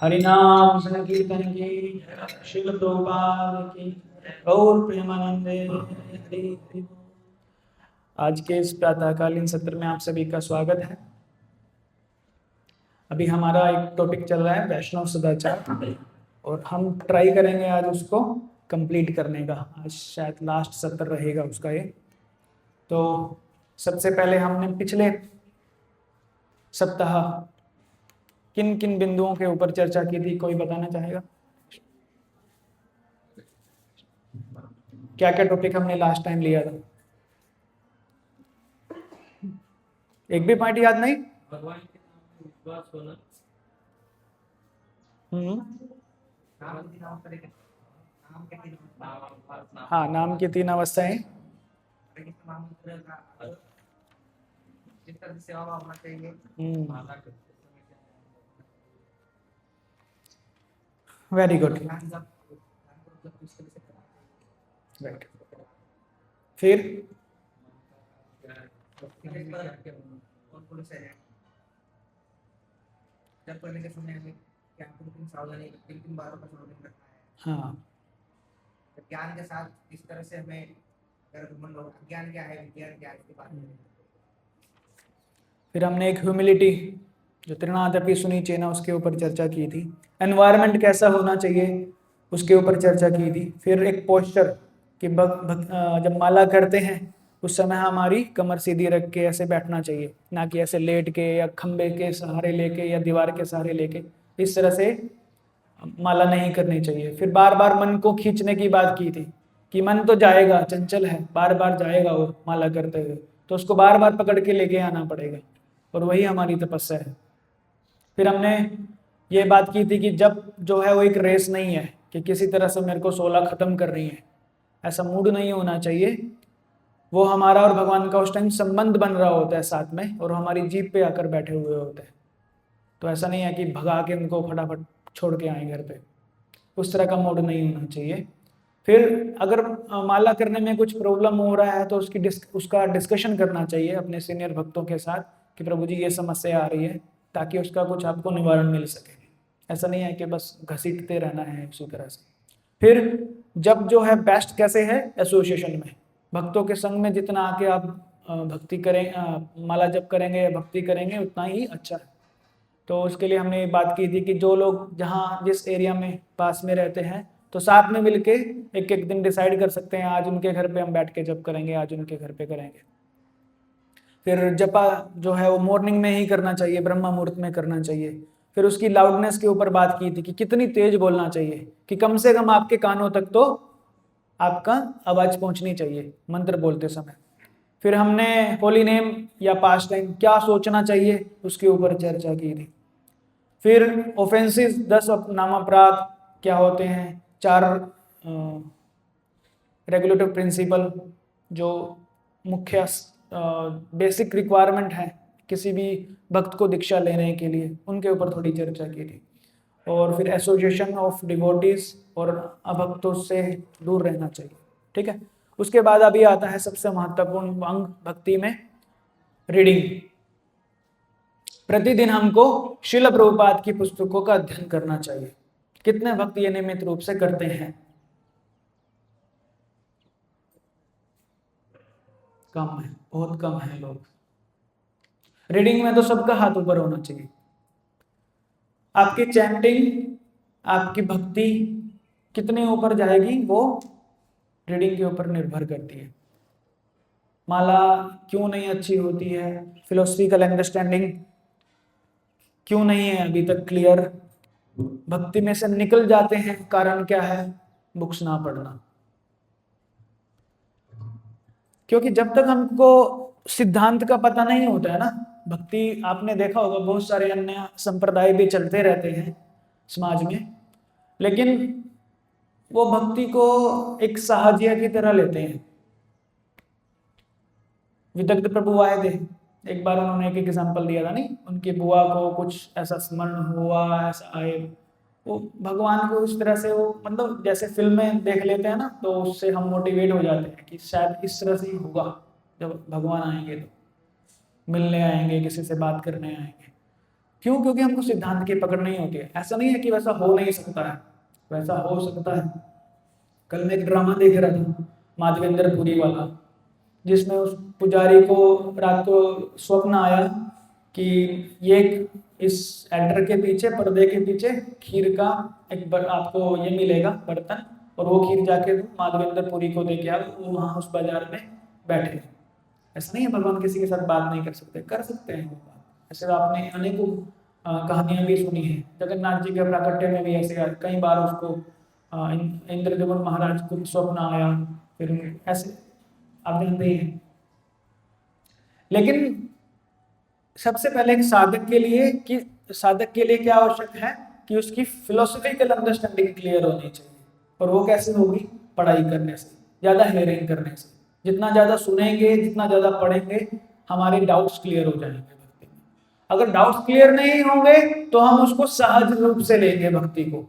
हरिनाम संकीर्तन की शिल प्रभुपाद की गौर प्रेमानंदे हरि हरि। आज के इस प्रातःकालीन सत्र में आप सभी का स्वागत है। अभी हमारा एक टॉपिक चल रहा है वैष्णव सदाचार और हम ट्राई करेंगे आज उसको कंप्लीट करने का। आज शायद लास्ट सत्र रहेगा उसका ये। तो सबसे पहले हमने पिछले सप्ताह किन किन बिंदुओं के ऊपर चर्चा की थी, कोई बताना चाहेगा? क्या क्या टॉपिक हमने लास्ट टाइम लिया था? एक भी पॉइंट याद नहीं? भगवान के नाम में विश्वास होना। हाँ, नाम की 3 अवस्थाएं। Very good, right. फिर जब करने के समय हमें क्या बिल्कुल सावधानी किन बातों का स्मरण रखना है। हाँ, ज्ञान के साथ इस तरह से हमें अगर घमंड हो, ज्ञान क्या है, विज्ञान क्या है, इसके बारे में। फिर हमने एक ह्यूमिलिटी जो त्रिनादपि सुनी चेना उसके ऊपर चर्चा की थी। एनवायरनमेंट कैसा होना चाहिए उसके ऊपर चर्चा की थी। फिर एक पोस्चर कि जब माला करते हैं उस समय हमारी कमर सीधी रख के ऐसे बैठना चाहिए, ना कि ऐसे लेट के या खंबे के सहारे लेके या दीवार के सहारे लेके। इस तरह से माला नहीं करनी चाहिए। फिर बार बार मन को खींचने की बात की थी कि मन तो जाएगा, चंचल है, बार बार जाएगा वो माला करते हुए, तो उसको बार बार पकड़ के लेके आना पड़ेगा और वही हमारी तपस्या है। फिर हमने ये बात की थी कि जब जो है वो एक रेस नहीं है कि किसी तरह से मेरे को 16 खत्म करनी है, ऐसा मूड नहीं होना चाहिए। वो हमारा और भगवान का उस टाइम संबंध बन रहा होता है साथ में, और हमारी जीप पे आकर बैठे हुए होते हैं। तो ऐसा नहीं है कि भगा के उनको फटाफट छोड़ के आए घर पे, उस तरह का मूड नहीं होना चाहिए। फिर अगर माला करने में कुछ प्रॉब्लम हो रहा है तो उसका डिस्कशन करना चाहिए अपने सीनियर भक्तों के साथ कि प्रभु जी ये समस्या आ रही है, ताकि उसका कुछ आपको निवारण मिल सके। ऐसा नहीं है कि बस घसीटते रहना है उसी तरह से। फिर जब जो है बेस्ट कैसे है एसोसिएशन में, भक्तों के संग में जितना आके आप भक्ति करें, माला जप करेंगे या भक्ति करेंगे उतना ही अच्छा है। तो उसके लिए हमने बात की थी कि जो लोग जहाँ जिस एरिया में पास में रहते हैं तो साथ में मिलके एक एक दिन डिसाइड कर सकते हैं, आज उनके घर पे हम बैठ के जप करेंगे, आज उनके घर पे करेंगे। फिर जपा जो है वो मॉर्निंग में ही करना चाहिए, ब्रह्म मुहूर्त में करना चाहिए। फिर उसकी लाउडनेस के ऊपर बात की थी कि कितनी तेज बोलना चाहिए कि कम से कम आपके कानों तक तो आपका आवाज पहुंचनी चाहिए मंत्र बोलते समय। फिर हमने होली नेम या पास्ट टाइम क्या सोचना चाहिए उसके ऊपर चर्चा की थी। फिर ऑफेंसिव 10 नामापराध क्या होते हैं, 4 रेगुलेटिव प्रिंसिपल जो मुख्य बेसिक रिक्वायरमेंट है किसी भी भक्त को दीक्षा लेने के लिए, उनके ऊपर थोड़ी चर्चा की थी। और फिर एसोसिएशन ऑफ डिवोटीज और अभक्तों से दूर रहना चाहिए। ठीक है, उसके बाद अभी आता है सबसे महत्वपूर्ण अंग भक्ति में, रीडिंग। प्रतिदिन हमको श्रील प्रभुपाद की पुस्तकों का अध्ययन करना चाहिए। कितने भक्त ये नियमित रूप से करते हैं? कम है, बहुत कम है लोग। रीडिंग में तो सबका हाथ ऊपर होना चाहिए। आपकी चैंटिंग, आपकी भक्ति कितने ऊपर जाएगी वो रीडिंग के ऊपर निर्भर करती है। माला क्यों नहीं अच्छी होती है, फिलोसफिकल अंडरस्टैंडिंग क्यों नहीं है अभी तक क्लियर, भक्ति में से निकल जाते हैं, कारण क्या है? बुक्स ना पढ़ना। क्योंकि जब तक हमको सिद्धांत का पता नहीं होता है ना, भक्ति आपने देखा होगा बहुत सारे अन्य संप्रदाय भी चलते रहते हैं समाज में, लेकिन वो भक्ति को एक साहजिया की तरह लेते हैं। विदग्ध प्रभु आए थे एक बार, उन्होंने एक एग्जाम्पल दिया था, नहीं, उनकी बुआ को कुछ ऐसा स्मरण हुआ, ऐसा आए, वो भगवान को इस तरह से वो मतलब जैसे फिल्में देख लेते हैं ना, तो उससे हम मोटिवेट हो जाते हैं कि शायद इस तरह से ही होगा जब भगवान आएंगे, तो मिलने आएंगे, किसी से बात करने आएंगे। क्यों? क्योंकि हमको सिद्धांत की पकड़ नहीं होती है। ऐसा नहीं है कि वैसा हो नहीं सकता है, वैसा हो सकता है। कल मैं एक ड्रामा देख रहा था, माधवेंद्र पुरी वाला, जिसमें उस पुजारी को रात को स्वप्न आया कि ये इस एल्टर के पीछे, पर्दे के पीछे खीर का आपको ये मिलेगा बर्तन, और वो खीर जाके माधवेंद्र पुरी को दे के आओ, वो वहाँ उस बाजार में बैठे। ऐसा नहीं है भगवान किसी के साथ बात नहीं कर सकते, कर सकते हैं वो बात। ऐसे आपने अनेकों कहानियां भी सुनी है। जगन्नाथ जी के प्राकट्य में भी ऐसे कई बार उसको इंद्रदेवन महाराज को स्वप्न आया, फिर ऐसे आप जानते ही हैं। लेकिन सबसे पहले एक साधक के लिए क्या आवश्यक है कि उसकी फिलोसफिकल अंडरस्टैंडिंग क्लियर होनी चाहिए। और वो कैसे होगी? पढ़ाई करने से, ज्यादा हेयरिंग करने से। जितना ज्यादा सुनेंगे, जितना ज्यादा पढ़ेंगे, हमारे डाउट्स क्लियर हो जाएंगे भक्ति में। अगर डाउट्स क्लियर नहीं होंगे तो हम उसको सहज रूप से लेंगे भक्ति को,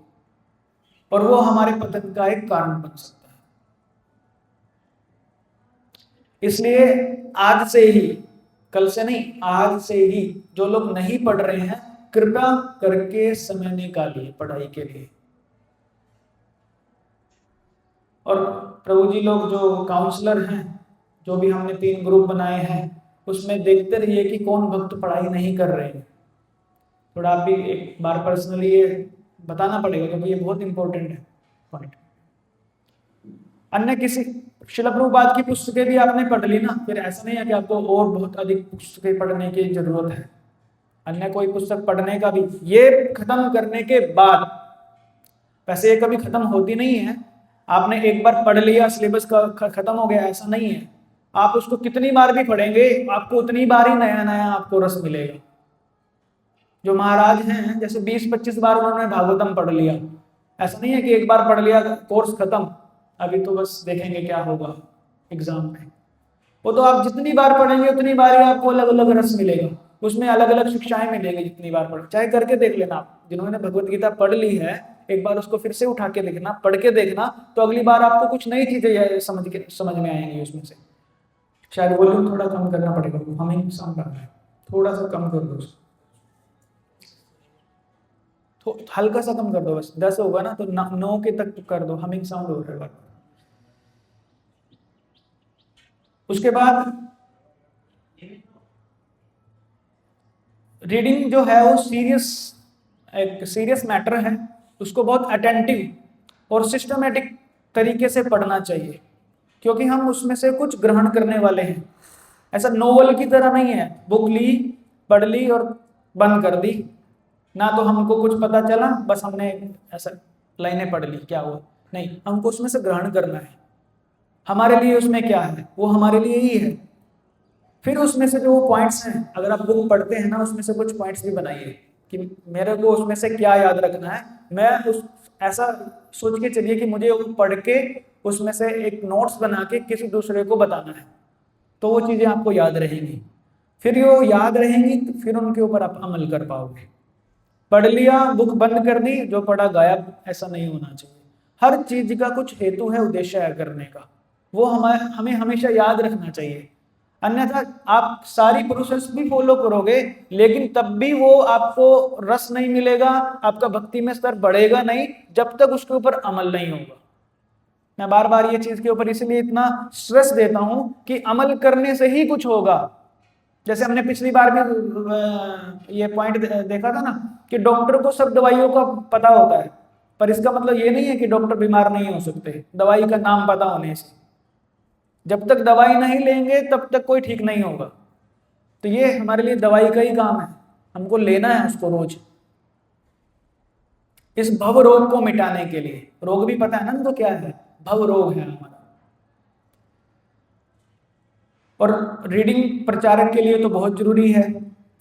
और वो हमारे पतन का एक कारण बन सकता है। इसलिए आज से ही, कल से नहीं, आज से ही जो लोग नहीं पढ़ रहे हैं, कृपया करके समय निकालिए पढ़ाई के लिए। और प्रभु जी लोग जो काउंसलर हैं, जो भी हमने 3 ग्रुप बनाए हैं, उसमें देखते रहिए कि कौन भक्त पढ़ाई नहीं कर रहे हैं। थोड़ा आप भी एक बार पर्सनली ये बताना पड़ेगा, क्योंकि ये बहुत इंपॉर्टेंट है पॉइंट। अन्य किसी शिला प्रभुपाद की पुस्तकें भी आपने पढ़ ली ना, फिर ऐसा नहीं है कि आपको और बहुत अधिक पुस्तकें पढ़ने की जरूरत है। अन्य कोई पुस्तक पढ़ने का भी, ये खत्म करने के बाद, वैसे ये कभी खत्म होती नहीं है। आपने एक बार पढ़ लिया, सिलेबस का खत्म हो गया, ऐसा नहीं है। आप उसको कितनी बार भी पढ़ेंगे, आपको उतनी बार ही नया नया आपको रस मिलेगा। जो महाराज हैं, जैसे 20-25 बार उन्होंने भागवतम पढ़ लिया। ऐसा नहीं है कि एक बार पढ़ लिया कोर्स खत्म, अभी तो बस देखेंगे क्या होगा एग्जाम में। वो तो आप जितनी बार पढ़ेंगे उतनी बार ही आपको अलग अलग रस मिलेगा, उसमें अलग अलग शिक्षाएं मिलेंगी जितनी बार पढ़े। चाहे करके देख लेना, आप जिन्होंने भगवत गीता पढ़ ली है, एक बार उसको फिर से उठा के देखना, पढ़ के देखना, तो अगली बार आपको कुछ नई चीजें समझ में आएंगी उसमें से। शायद वॉल्यूम थोड़ा कम करना पड़ेगा, हमें साउंड करना है, थोड़ा सा कम कर दो उसको, तो हल्का सा कम कर दो, बस 10 होगा ना तो 9 के तक कर दो, हमिंग साउंड हो रहा है। उसके बाद रीडिंग जो है वो एक सीरियस मैटर है, उसको बहुत अटेंटिव और सिस्टमेटिक तरीके से पढ़ना चाहिए, क्योंकि हम उसमें से कुछ ग्रहण करने वाले हैं। ऐसा नोवेल की तरह नहीं है, बुक ली, पढ़ ली और बंद कर दी, ना तो हमको कुछ पता चला, बस हमने ऐसा लाइनें पढ़ ली, क्या हुआ? नहीं, हमको उसमें से ग्रहण करना है। हमारे लिए उसमें क्या है, वो हमारे लिए ही है। फिर उसमें से जो पॉइंट्स हैं, अगर आप बुक पढ़ते हैं ना, उसमें से कुछ पॉइंट्स भी बनाइए कि मेरे को उसमें से क्या याद रखना है। मैं उस ऐसा सोच के चलिए कि मुझे वो पढ़ के उसमें से एक नोट्स बना के किसी दूसरे को बताना है, तो वो चीजें आपको याद रहेंगी। फिर वो याद रहेंगी तो फिर उनके ऊपर आप अमल कर पाओगे। पढ़ लिया, बुक बंद कर दी, जो पढ़ा गायब, ऐसा नहीं होना चाहिए। हर चीज का कुछ हेतु है, उद्देश्य है करने का, वो हमें हमेशा याद रखना चाहिए। अन्यथा आप सारी प्रोसेस भी फॉलो करोगे, लेकिन तब भी वो आपको रस नहीं मिलेगा, आपका भक्ति में स्तर बढ़ेगा नहीं, जब तक उसके ऊपर अमल नहीं होगा। मैं बार बार ये चीज के ऊपर इसलिए इतना स्ट्रेस देता हूं कि अमल करने से ही कुछ होगा। जैसे हमने पिछली बार भी ये पॉइंट देखा था ना कि डॉक्टर को सब दवाइयों का पता होता है, पर इसका मतलब ये नहीं है कि डॉक्टर बीमार नहीं हो सकते दवाई का नाम पता होने से। जब तक दवाई नहीं लेंगे तब तक कोई ठीक नहीं होगा। तो ये हमारे लिए दवाई का ही काम है, हमको लेना है उसको रोज, इस भव रोग को मिटाने के लिए। रोग भी पता है ना तो क्या है, भव रोग है हमारा। और रीडिंग प्रचारक के लिए तो बहुत जरूरी है।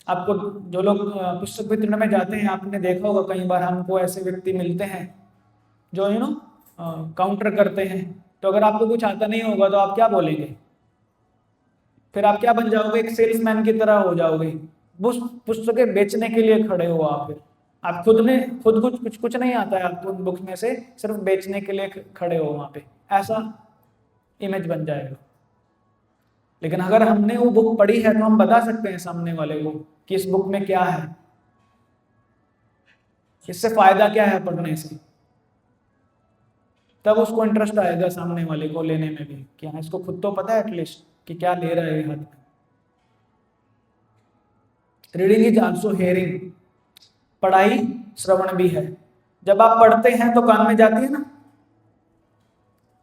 आपको जो लोग पुस्तक वितरण में जाते हैं, आपने देखा होगा कई बार हमको ऐसे व्यक्ति मिलते हैं जो काउंटर करते हैं। तो अगर आपको कुछ आता नहीं होगा तो आप क्या बोलेंगे? फिर आप क्या बन जाओगे? एक सेल्समैन की तरह हो जाओगे, पुस्तकें बेचने के लिए खड़े हो आप। फिर आप खुद कुछ नहीं आता है आपको बुक में से, सिर्फ बेचने के लिए खड़े हो वहां पे, ऐसा इमेज बन जाएगा। लेकिन अगर हमने वो बुक पढ़ी है तो हम बता सकते हैं सामने वाले को कि इस बुक में क्या है। इससे फायदा क्या है पढ़ने से, तब उसको इंटरेस्ट आएगा सामने वाले को लेने में भी, कि हाँ इसको खुद तो पता है एटलीस्ट कि क्या ले रहा है ये हाथ में। रीडिंग इज आल्सो हेयरिंग, पढ़ाई श्रवण भी है। जब आप पढ़ते हैं तो कान में जाती है ना,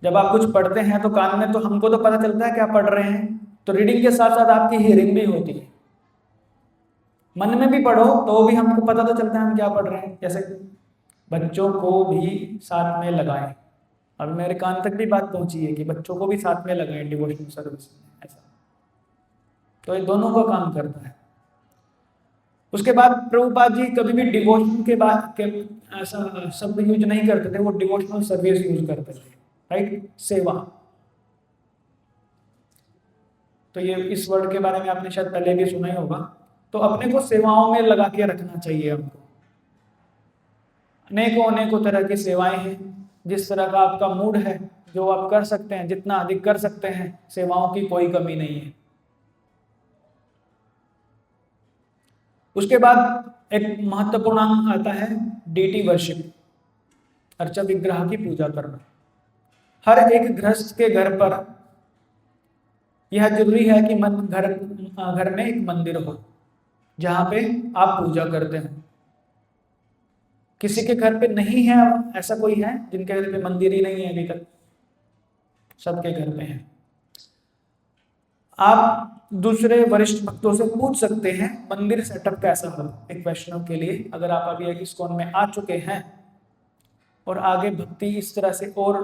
जब आप कुछ पढ़ते हैं तो कान में, तो हमको तो पता चलता है क्या पढ़ रहे हैं, तो रीडिंग के साथ साथ आपकी हियरिंग भी होती है। मन में भी पढ़ो तो भी हमको पता तो चलता है हम क्या पढ़ रहे हैं। जैसे बच्चों को भी साथ में लगाएं, अब मेरे कान तक भी बात पहुंची है कि बच्चों को भी साथ में लगाएं डिवोशनल सर्विस में, ऐसा तो ये दोनों का काम करता है। उसके बाद प्रभुपाद जी कभी भी डिवोशन के बाद के ऐसा शब्द यूज नहीं करते थे, वो डिवोशनल सर्विस यूज करते थे, राइट, सेवा। तो ये इस वर्ड के बारे में आपने शायद पहले भी सुना ही होगा। तो अपने को सेवाओं में लगा के रखना चाहिए हमको। अनेकों अनेकों तरह की सेवाएं हैं, जिस तरह का आपका मूड है, जो आप कर सकते हैं, जितना अधिक कर सकते हैं, सेवाओं की कोई कमी नहीं है। उसके बाद एक महत्वपूर्ण अंग आता है डीटी वर्शिप, अर्चा विग्रह की पूजा करना। हर एक गृहस्थ के घर पर यह जरूरी है कि घर में एक मंदिर हो जहां पे आप पूजा करते हैं। किसी के घर पे नहीं है, ऐसा कोई है जिनके घर पे मंदिर ही नहीं है अभी तक? सबके घर पे है। आप दूसरे वरिष्ठ भक्तों से पूछ सकते हैं मंदिर सेटअप कैसा हो एक वैष्णव के लिए। अगर आप अभी एक इस्कॉन में आ चुके हैं और आगे भक्ति इस तरह से और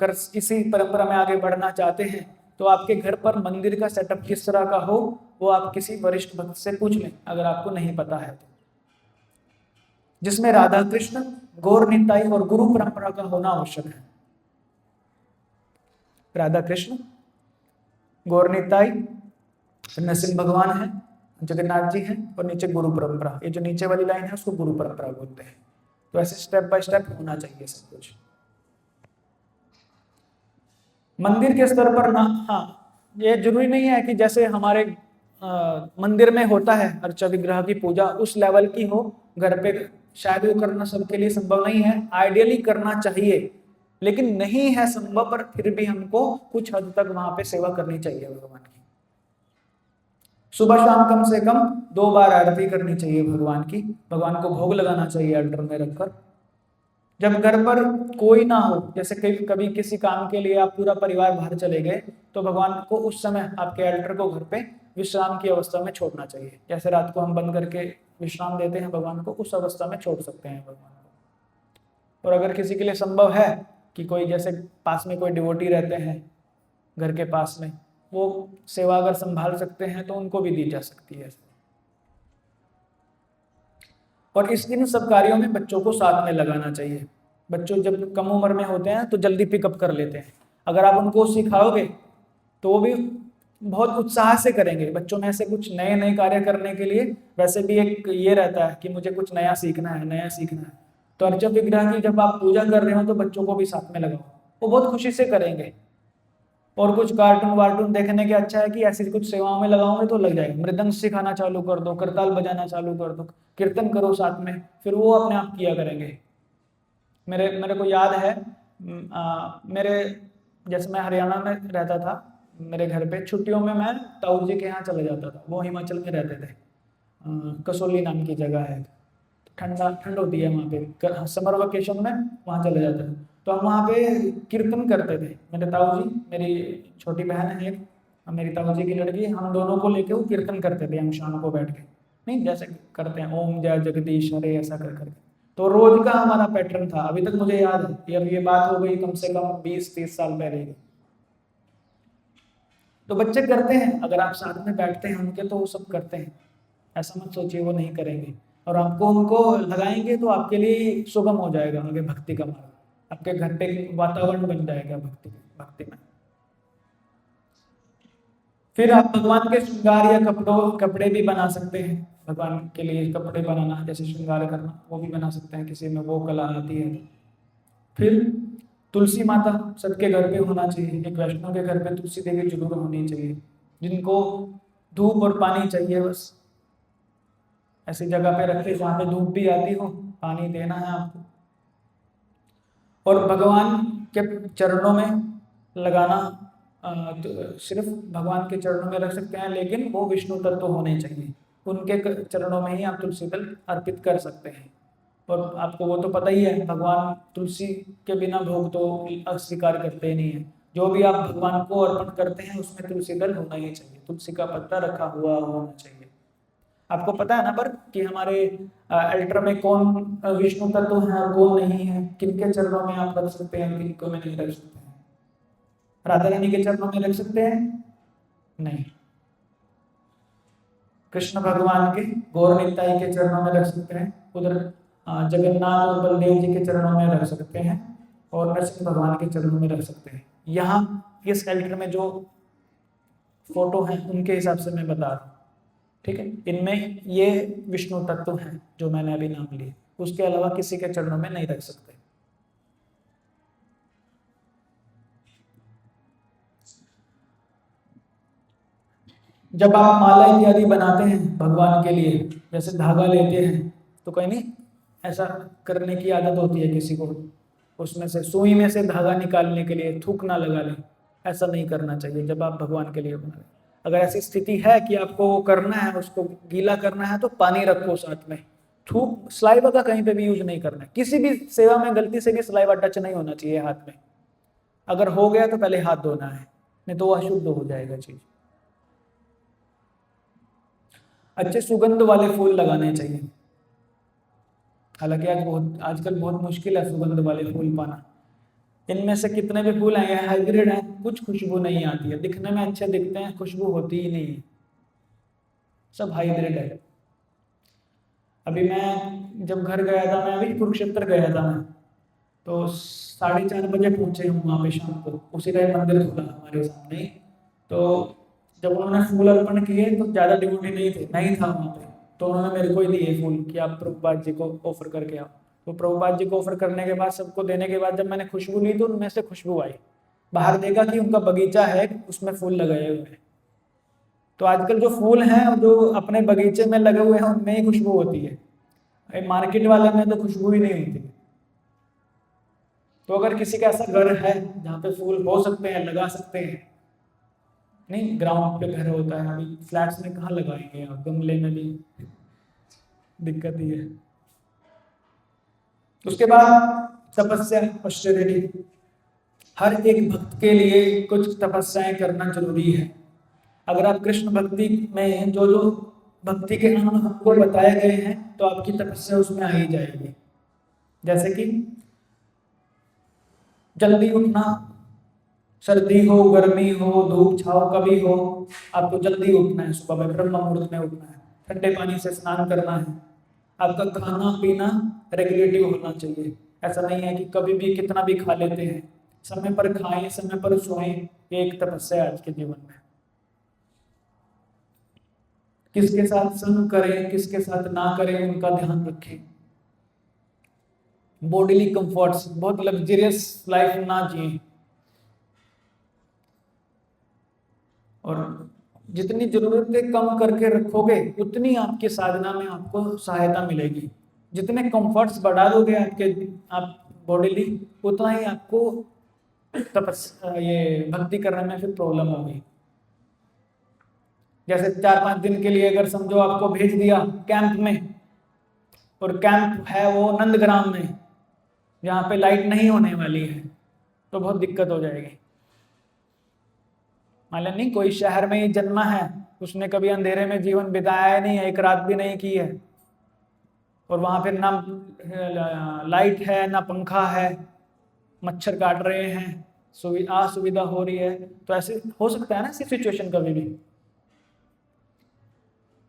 कर इसी परंपरा में आगे बढ़ना चाहते हैं, तो आपके घर पर मंदिर का सेटअप किस तरह का हो वो आप किसी वरिष्ठ भक्त से पूछ लें, अगर आपको नहीं पता है तो। जिसमें राधा कृष्ण, गौर निताई और गुरु परंपरा का होना आवश्यक है। राधा कृष्ण, गौर निताई, नरसिंह भगवान है, जगन्नाथ जी हैं, और नीचे गुरु परंपरा। ये जो नीचे वाली लाइन है उसको गुरु परंपरा बोलते हैं। तो ऐसे स्टेप बाय स्टेप होना चाहिए सब कुछ। मंदिर के स्तर पर ना, हाँ, ये जरूरी नहीं है कि जैसे हमारे मंदिर में होता है अर्चा विग्रह की पूजा उस लेवल की हो। घर पे शायद वो करना सबके लिए संभव नहीं है, आइडियली करना चाहिए, लेकिन नहीं है संभव, पर फिर भी हमको कुछ हद तक वहां पे सेवा करनी चाहिए भगवान की। सुबह शाम कम से कम 2 बार आरती करनी चाहिए भगवान की, भगवान को भोग लगाना चाहिए अल्टर में रखकर। जब घर पर कोई ना हो, जैसे कभी किसी काम के लिए आप पूरा परिवार बाहर चले गए, तो भगवान को उस समय आपके अल्टर को घर पे विश्राम की अवस्था में छोड़ना चाहिए। जैसे रात को हम बंद करके विश्राम देते हैं भगवान को, उस अवस्था में छोड़ सकते हैं भगवान को। और अगर किसी के लिए संभव है कि कोई जैसे पास में कोई डिवोटी रहते हैं घर के पास में, वो सेवा अगर संभाल सकते हैं तो उनको भी दी जा सकती है। और इन सब कार्यों में बच्चों को साथ में लगाना चाहिए। बच्चों जब कम उम्र में होते हैं तो जल्दी पिकअप कर लेते हैं। अगर आप उनको सिखाओगे तो वो भी बहुत उत्साह से करेंगे। बच्चों में ऐसे कुछ नए नए कार्य करने के लिए वैसे भी एक ये रहता है कि मुझे कुछ नया सीखना है, नया सीखना है। तो अर्चा विग्रह की जब आप पूजा कर रहे हो तो बच्चों को भी साथ में लगाओ, वो बहुत खुशी से करेंगे। और कुछ कार्टून वार्टून देखने के अच्छा है कि ऐसी कुछ सेवाओं में लगाओगे तो लग जाएगा। मृदंग सिखाना चालू कर दो, करताल बजाना चालू कर दो, कीर्तन करो साथ में, फिर वो अपने आप किया करेंगे। मेरे को याद है मेरे जैसे मैं हरियाणा में रहता था, मेरे घर पे छुट्टियों में मैं ताऊ जी के यहाँ चले जाता था। वो हिमाचल में रहते थे, कसोली नाम की जगह है, ठंड होती है वहाँ पे, समर वेकेशन में वहाँ चले जाते थे। तो हम वहाँ पे कीर्तन करते थे। मेरे ताऊ जी, मेरी छोटी बहन है एक, मेरी ताऊ जी की लड़की, हम दोनों को लेके वो कीर्तन करते थे हम शाम को बैठ के, नहीं जैसे करते हैं ओम जय जगदीश हरे, ऐसा कर करके। तो रोज का हमारा पैटर्न था, अभी तक मुझे याद है। अब ये बात हो गई कम से कम 20-30 साल पहले की। तो बच्चे करते हैं, अगर आप साथ में बैठते हैं उनके तो वो सब करते हैं। ऐसा मत सोचिए वो नहीं करेंगे। और आपको उनको लगाएंगे तो आपके लिए सुगम हो जाएगा आगे भक्ति का मार्ग, आपके घर पे वातावरण बन जाएगा भक्ति में। फिर आप भगवान के श्रृंगार या कपड़े भी बना सकते हैं। भगवान के लिए कपड़े बनाना, जैसे श्रृंगार करना, वो भी बना सकते हैं, किसी में वो कला आती है। फिर तुलसी माता सबके घर पे होना चाहिए। एक वैष्णव के घर पे तुलसी देवी जरूर होनी चाहिए, जिनको धूप और पानी चाहिए। बस ऐसी जगह पे रखे जहाँ पे धूप भी आती हो पानी देना है आपको। और भगवान के चरणों में लगाना, तो सिर्फ भगवान के चरणों में रख सकते हैं, लेकिन वो विष्णु तत्व होने चाहिए। उनके चरणों में ही आप तुलसी दल अर्पित कर सकते हैं। और आपको वो तो पता ही है, भगवान तुलसी के बिना भोग तो अस्वीकार करते ही नहीं है। जो भी आप भगवान को अर्पण करते हैं उसमें तुलसी दल होना ही चाहिए, तुलसी का पत्ता रखा हुआ होना चाहिए। आपको पता है ना पर कि हमारे अल्टर में कौन विष्णु तत्व है और कौन नहीं है, किनके चरणों में आप रख सकते हैं, किनको में नहीं रख सकते हैं। राधा रानी के चरणों में रख सकते हैं? नहीं। कृष्ण भगवान के गौर निताई के चरणों में रख सकते हैं, उधर जगन्नाथ और बलदेव जी के चरणों में रख सकते हैं, और नरसिंह भगवान के चरणों में रख सकते हैं। यहाँ इस एल्टर में जो फोटो हैं उनके हिसाब से मैं बता रहा हूँ, ठीक है। इनमें ये विष्णु तत्व हैं जो मैंने अभी नाम लिए, उसके अलावा किसी के चरणों में नहीं रख सकते। जब आप माला इत्यादि बनाते हैं भगवान के लिए, जैसे धागा लेते हैं, तो कहीं नहीं ऐसा करने की आदत होती है किसी को, उसमें से सुई में से धागा निकालने के लिए थूक ना लगा लें, ऐसा नहीं करना चाहिए जब आप भगवान के लिए बना रहे। अगर ऐसी स्थिति है कि आपको वो करना है, उसको गीला करना है, तो पानी रखो साथ में। थूक सलाइवा का कहीं पे भी यूज नहीं करना है। किसी भी सेवा में गलती से भी सलाइवा टच नहीं होना चाहिए हाथ में। अगर हो गया तो पहले हाथ धोना है, नहीं तो वो अशुद्ध हो जाएगा चीज। अच्छे सुगंध वाले फूल लगाने चाहिए। हालांकि आजकल बहुत मुश्किल है सुगंध वाले फूल पाना। इनमें से कितने भी फूल हैं, ये हाइब्रिड हैं, कुछ खुशबू नहीं आती है, दिखने में अच्छे दिखते हैं, खुशबू होती ही नहीं है, सब हाइब्रिड है। अभी मैं जब घर गया था, मैं अभी कुरुक्षेत्र गया था मैं, तो 4:30 बजे पहुंचे हम वहाँ पे शाम को। उसी टाइम मंदिर खुला हमारे सामने ही। तो जब उन्होंने फूल अर्पण किए तो ज़्यादा डिवोटी नहीं था वहाँ पे, तो उन्होंने मेरे को ही दिए फूल कि आप प्रभुपाद जी को ऑफर करके आओ। तो प्रभुपाद जी को ऑफर करने के बाद, सबको देने के बाद, जब मैंने खुशबू ली तो उनमें से खुशबू आई। बाहर देखा कि उनका बगीचा है, उसमें फूल लगाए हुए हैं। तो आजकल जो फूल हैं जो अपने बगीचे में लगे हुए हैं उनमें ही खुशबू होती है, मार्केट वाले में तो खुशबू ही नहीं होती। तो अगर किसी का ऐसा घर है जहाँ पे फूल हो सकते हैं, लगा सकते हैं, नहीं ग्राउंड पे घर होता है, अभी फ्लैट्स में कहाँ लगाएंगे आप, गमले में भी दिक्कत ही है। उसके बाद तपस्या, ऑस्टेरिटी। हर एक भक्त के लिए कुछ तपस्याएं करना जरूरी है। अगर आप कृष्ण भक्ति में जो जो भक्ति के अंग हमको बताए गए हैं, तो आपकी तपस्या उसमें आ ही जाएगी। जैसे कि जल्दी उठना, सर्दी हो, गर्मी हो, धूप छाव कभी हो, आपको जल्दी उठना है, सुबह में ब्रह्म मुहूर्त में उठना है, ठंडे पानी से स्नान करना है, आपका खाना पीना रेगुलेटिव होना चाहिए। ऐसा नहीं है कि कभी भी कितना भी खा लेते हैं। समय पर खाएं, समय पर सोएं, ये एक तपस्या है आज के जीवन में। किसके साथ संग करें, किसके साथ ना करें, उनका ध्यान रखें। बॉडीली कंफर्ट्स, बहुत लग्जरियस लाइफ ना जिए, और जितनी जरूरतें कम करके रखोगे उतनी आपकी साधना में आपको सहायता मिलेगी। जितने कंफर्ट्स बढ़ा दोगे आप बॉडीली, उतना ही आपको ये भक्ति करने में फिर प्रॉब्लम होगी। जैसे 4-5 दिन के लिए अगर समझो आपको भेज दिया कैंप में, और कैंप है वो नंदग्राम में जहाँ पे लाइट नहीं होने वाली है, तो बहुत दिक्कत हो जाएगी। मान नहीं, कोई शहर में ही जन्मा है, उसने कभी अंधेरे में जीवन बिताया नहीं है, एक रात भी नहीं की है, और वहां पे ना लाइट है ना पंखा है, मच्छर काट रहे हैं, असुविधा हो रही है, तो ऐसे हो सकता है ना ऐसी सिचुएशन कभी भी।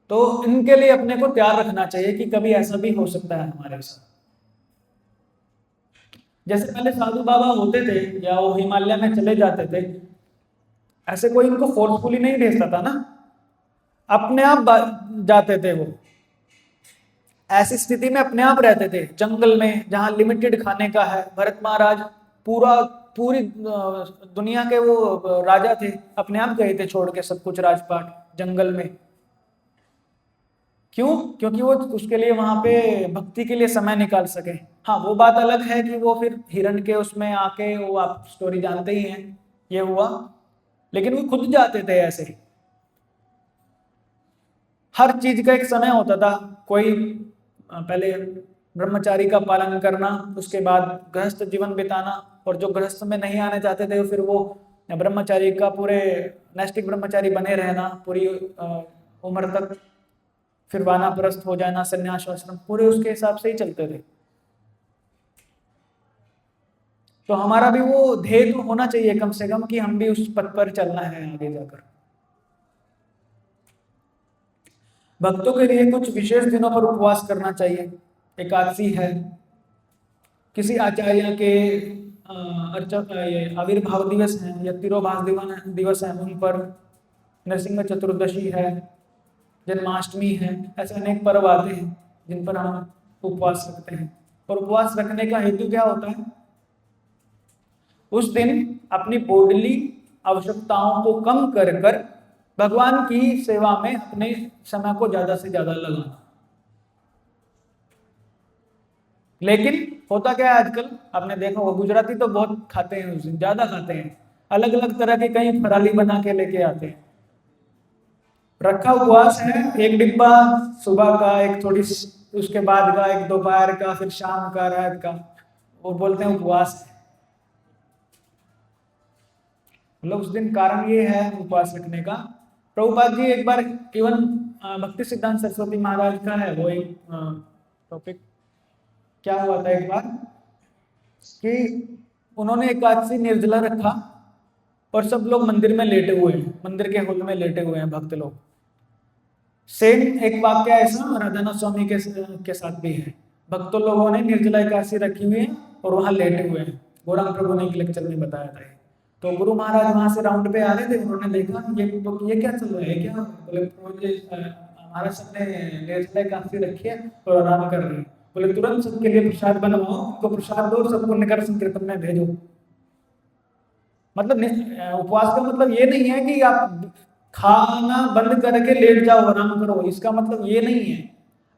तो इनके लिए अपने को तैयार रखना चाहिए कि कभी ऐसा भी हो सकता है हमारे साथ। जैसे पहले साधु बाबा होते थे या वो हिमालय में चले जाते थे, ऐसे कोई इनको फोर्सफुली नहीं भेजता था ना, अपने आप जाते थे। वो ऐसी स्थिति में अपने आप रहते थे जंगल में, जहां लिमिटेड खाने का है। भरत महाराज पूरी दुनिया के वो राजा थे, अपने आप गए थे छोड़ के सब कुछ राजपाट जंगल में। क्यों? क्योंकि वो उसके लिए वहां पे भक्ति के लिए समय निकाल सके। हाँ, वो बात अलग है कि वो फिर हिरण के उसमें आके, वो आप स्टोरी जानते ही हैं, ये हुआ, लेकिन वो खुद जाते थे ऐसे ही। हर चीज का एक समय होता था। कोई पहले ब्रह्मचारी का पालन करना, उसके बाद गृहस्थ जीवन बिताना, और जो गृहस्थ में नहीं आने चाहते थे फिर वो ब्रह्मचारी का पूरे नैष्टिक ब्रह्मचारी बने रहना पूरी उम्र तक, फिर वानाप्रस्थ हो जाना, संन्यास आश्रम, पूरे उसके हिसाब से ही चलते थे। तो हमारा भी वो ध्येय तो होना चाहिए कम से कम कि हम भी उस पथ पर चलना है आगे जाकर। भक्तों के लिए कुछ विशेष दिनों पर उपवास करना चाहिए। एकादशी है, किसी आचार्य के ये आविर्भाव दिवस है या तिरोभास दिवस है, उन पर, नरसिंह चतुर्दशी है, जन्माष्टमी है, ऐसे अनेक पर्व आते हैं जिन पर हम उपवास रखते हैं। और उपवास रखने का हेतु क्या होता है? उस दिन अपनी बोडली आवश्यकताओं को कम कर कर भगवान की सेवा में अपने समय को ज्यादा से ज्यादा लगाना। लेकिन होता क्या है आजकल, आपने देखा होगा, गुजराती तो बहुत खाते हैं, उस दिन ज्यादा खाते हैं, अलग अलग तरह के कई फराली बना के लेके आते हैं। रखा उपवास है, एक डिब्बा सुबह का, एक थोड़ी उसके बाद का, एक दोपहर का, फिर शाम का, रात का, वो बोलते हैं उपवास है। मतलब उस दिन कारण ये है उपवास रखने का। प्रभुपाद जी एक बार, इवन भक्ति सिद्धांत सरस्वती महाराज का है वो एक टॉपिक, क्या हुआ था एक बार कि उन्होंने एकादशी निर्जला रखा और सब लोग मंदिर में लेटे हुए हैं, मंदिर के हॉल में लेटे हुए हैं भक्त लोग। सेम एक वाक्य ऐसा राधानाथ स्वामी के साथ भी है। भक्तों लोगों ने निर्जला एकादशी रखी हुई है और वहां लेटे हुए हैं। गौरांग प्रभु ने एक लेक्चर में बताया था। तो गुरु महाराज वहां से राउंड पे आ रहे थे, उन्होंने देखा ये क्या चल रहा है, क्या? बोले प्रभु जी, हमारा सबने निर्जला एकादशी रखी है और आराम कर रहे हैं। बोले तुरंत सबके लिए प्रसाद बनवाओ, उनको प्रसाद दो, सबको नगर संकीर्तन में भेजो। मतलब उपवास का मतलब ये नहीं है कि आप खाना बंद करके लेट जाओ आराम करो, इसका मतलब ये नहीं है।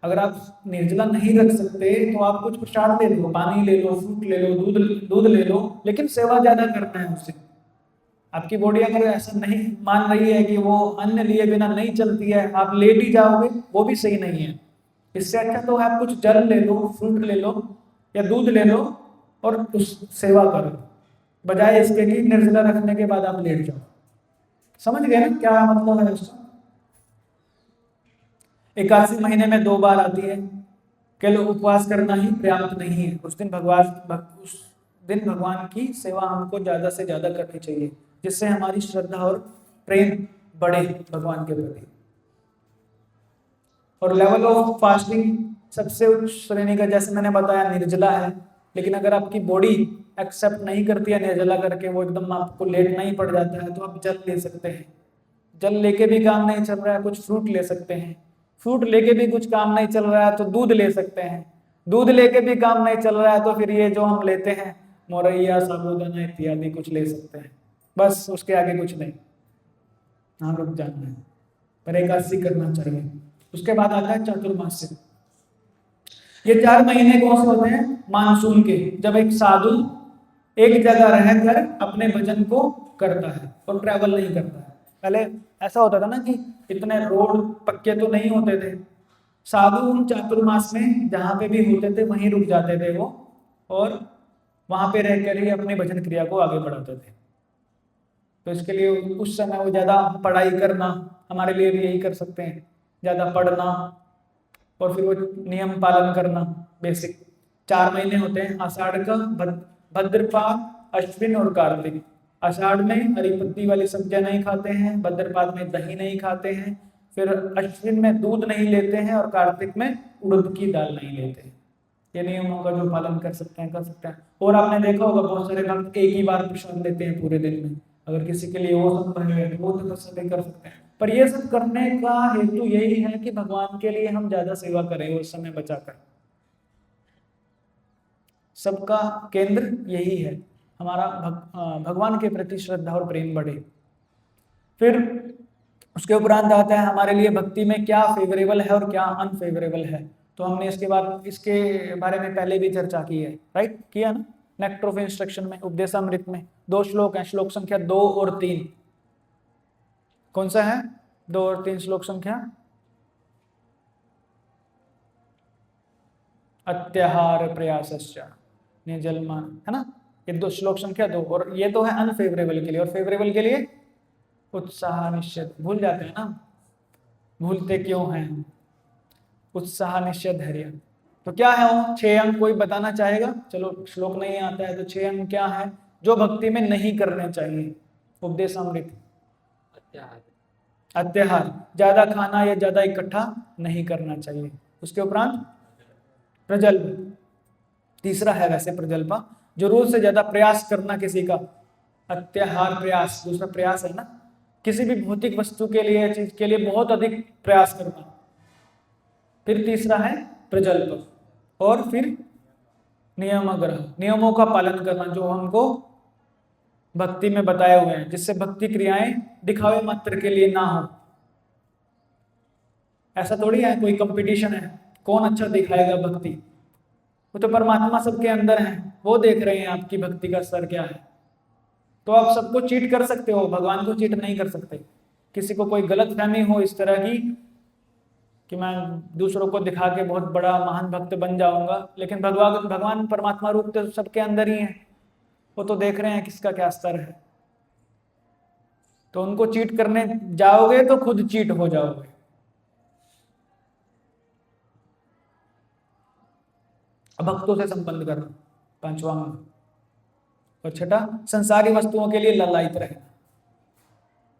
अगर आप निर्जला नहीं रख सकते तो आप कुछ प्रसाद ले लो, पानी ले लो, फ्रूट ले लो, दूध दूध ले लो, लेकिन सेवा ज्यादा करना है उससे। आपकी बॉडी अगर ऐसा नहीं मान रही है कि वो अन्न लिए बिना नहीं चलती है, आप लेट ही जाओगे, वो भी सही नहीं है। इससे अच्छा तो आप कुछ जल ले लो, फ्रूट ले लो या दूध ले लो और उस सेवा करो, बजाय इसके कि निर्जला रखने के बाद आप लेट जाओ। समझ गए ना क्या मतलब है उसका? एकादशी महीने में 2 बार आती है, केवल उपवास करना ही पर्याप्त नहीं है। उस दिन भगवान की सेवा हमको ज्यादा से ज्यादा करनी चाहिए, जिससे हमारी श्रद्धा और प्रेम बढ़े भगवान के प्रति। और लेवल ऑफ फास्टिंग सबसे उच्च श्रेणी का, जैसे मैंने बताया, निर्जला है। लेकिन अगर आपकी बॉडी एक्सेप्ट नहीं करती है निर्जला करके, वो एकदम आपको लेटना ही पड़ जाता है, तो आप जल ले सकते हैं। जल लेके भी काम नहीं चल रहा है, कुछ फ्रूट ले सकते हैं। फ्रूट लेके भी कुछ काम नहीं चल रहा है तो दूध ले सकते हैं। दूध लेके भी काम नहीं चल रहा है तो फिर ये जो हम लेते हैं मोरैया, साबूदाना इत्यादि कुछ ले सकते हैं। बस उसके आगे कुछ नहीं, हाँ रुक जाना है, पर एकादशी करना चाहिए। उसके बाद आता है चातुर्मास्य। ये 4 महीने कौन से होते हैं? मानसून के, जब एक साधु एक जगह रहकर अपने भजन को करता है और ट्रैवल नहीं करता है। पहले ऐसा होता था ना कि इतने रोड पक्के तो नहीं होते थे। साधु उन चातुर्मास में जहाँ पे भी होते थे वहीं रुक जाते थे वो, और वहां पे रहकर ही अपनी भजन क्रिया को आगे बढ़ाते थे। तो इसके लिए उस समय वो ज्यादा पढ़ाई करना, हमारे लिए भी यही कर सकते हैं, ज्यादा पढ़ना और फिर वो नियम पालन करना बेसिक। 4 महीने होते हैं, आषाढ़ का, भद्रपाद, अश्विन और कार्तिक। आषाढ़ में हरी पत्ती वाली सब्जियां नहीं खाते हैं, भद्रपाद में दही नहीं खाते हैं, फिर अश्विन में दूध नहीं लेते हैं और कार्तिक में उड़द की दाल नहीं लेते हैं। ये नियमों का जो पालन कर सकते हैं कर सकते हैं। और आपने देखा होगा बहुत सारे भक्त एक ही बार प्रसाद लेते हैं पूरे दिन में। अगर किसी के लिए वो संभव है तो वो तपस्या भी कर सकते हैं। पर ये सब करने का हेतु यही है कि भगवान के लिए हम ज्यादा सेवा करें उस समय बचाकर। सबका केंद्र यही है, हमारा भगवान के प्रति श्रद्धा और प्रेम बढ़े। फिर उसके उपरांत आता है हमारे लिए भक्ति में क्या फेवरेबल है और क्या अनफेवरेबल है। तो हमने इसके बारे में पहले भी चर्चा की है, राइट, किया ना, नेक्टर ऑफ इंस्ट्रक्शन में, उपदेशामृत में 2 श्लोक हैं, श्लोक संख्या 2 और 3। कौन सा है 2 और 3 श्लोक संख्या? अत्याहार प्रयासश्च निर्जलमान, है ना, ये 2 श्लोक संख्या 2। और ये तो है अनफेवरेबल के लिए, और फेवरेबल के लिए उत्साह निश्चय, भूल जाते हैं ना, भूलते क्यों हैं? उत्साह निश्चय धैर्य। तो क्या है वो 6 अंग, कोई बताना चाहेगा? चलो श्लोक नहीं आता है तो 6 अंग क्या है जो भक्ति में नहीं करने चाहिए? उपदेशामृत। अत्याहार, ज्यादा खाना या ज्यादा इकट्ठा नहीं करना चाहिए। उसके उपरांत प्रजल्प, तीसरा है वैसे प्रजल्पा, जरूरत से ज्यादा प्रयास करना किसी का, अत्याहार प्रयास, दूसरा प्रयास है ना, किसी भी भौतिक वस्तु के लिए, चीज के लिए बहुत अधिक प्रयास करना। फिर तीसरा है प्रजल्प, और फिर नियमाग्रह, नियमों का पालन करना जो हमको भक्ति में बताए हुए हैं, जिससे भक्ति क्रियाएं दिखावे मात्र के लिए ना हो। ऐसा थोड़ी है कोई कंपटीशन है कौन अच्छा दिखाएगा भक्ति, वो तो परमात्मा सबके अंदर है, वो देख रहे हैं आपकी भक्ति का स्तर क्या है। तो आप सबको चीट कर सकते हो, भगवान को चीट नहीं कर सकते। किसी को कोई गलत फहमी हो इस तरह की कि मैं दूसरों को दिखा के बहुत बड़ा महान भक्त बन जाऊंगा, लेकिन भगवान परमात्मा रूप तो सबके अंदर ही है, वो तो देख रहे हैं किसका क्या स्तर है। तो उनको चीट करने जाओगे तो खुद चीट हो जाओगे। भक्तों से संबंध करना, 5वां अंग। और 6ठा, संसारी वस्तुओं के लिए ललायित रहना।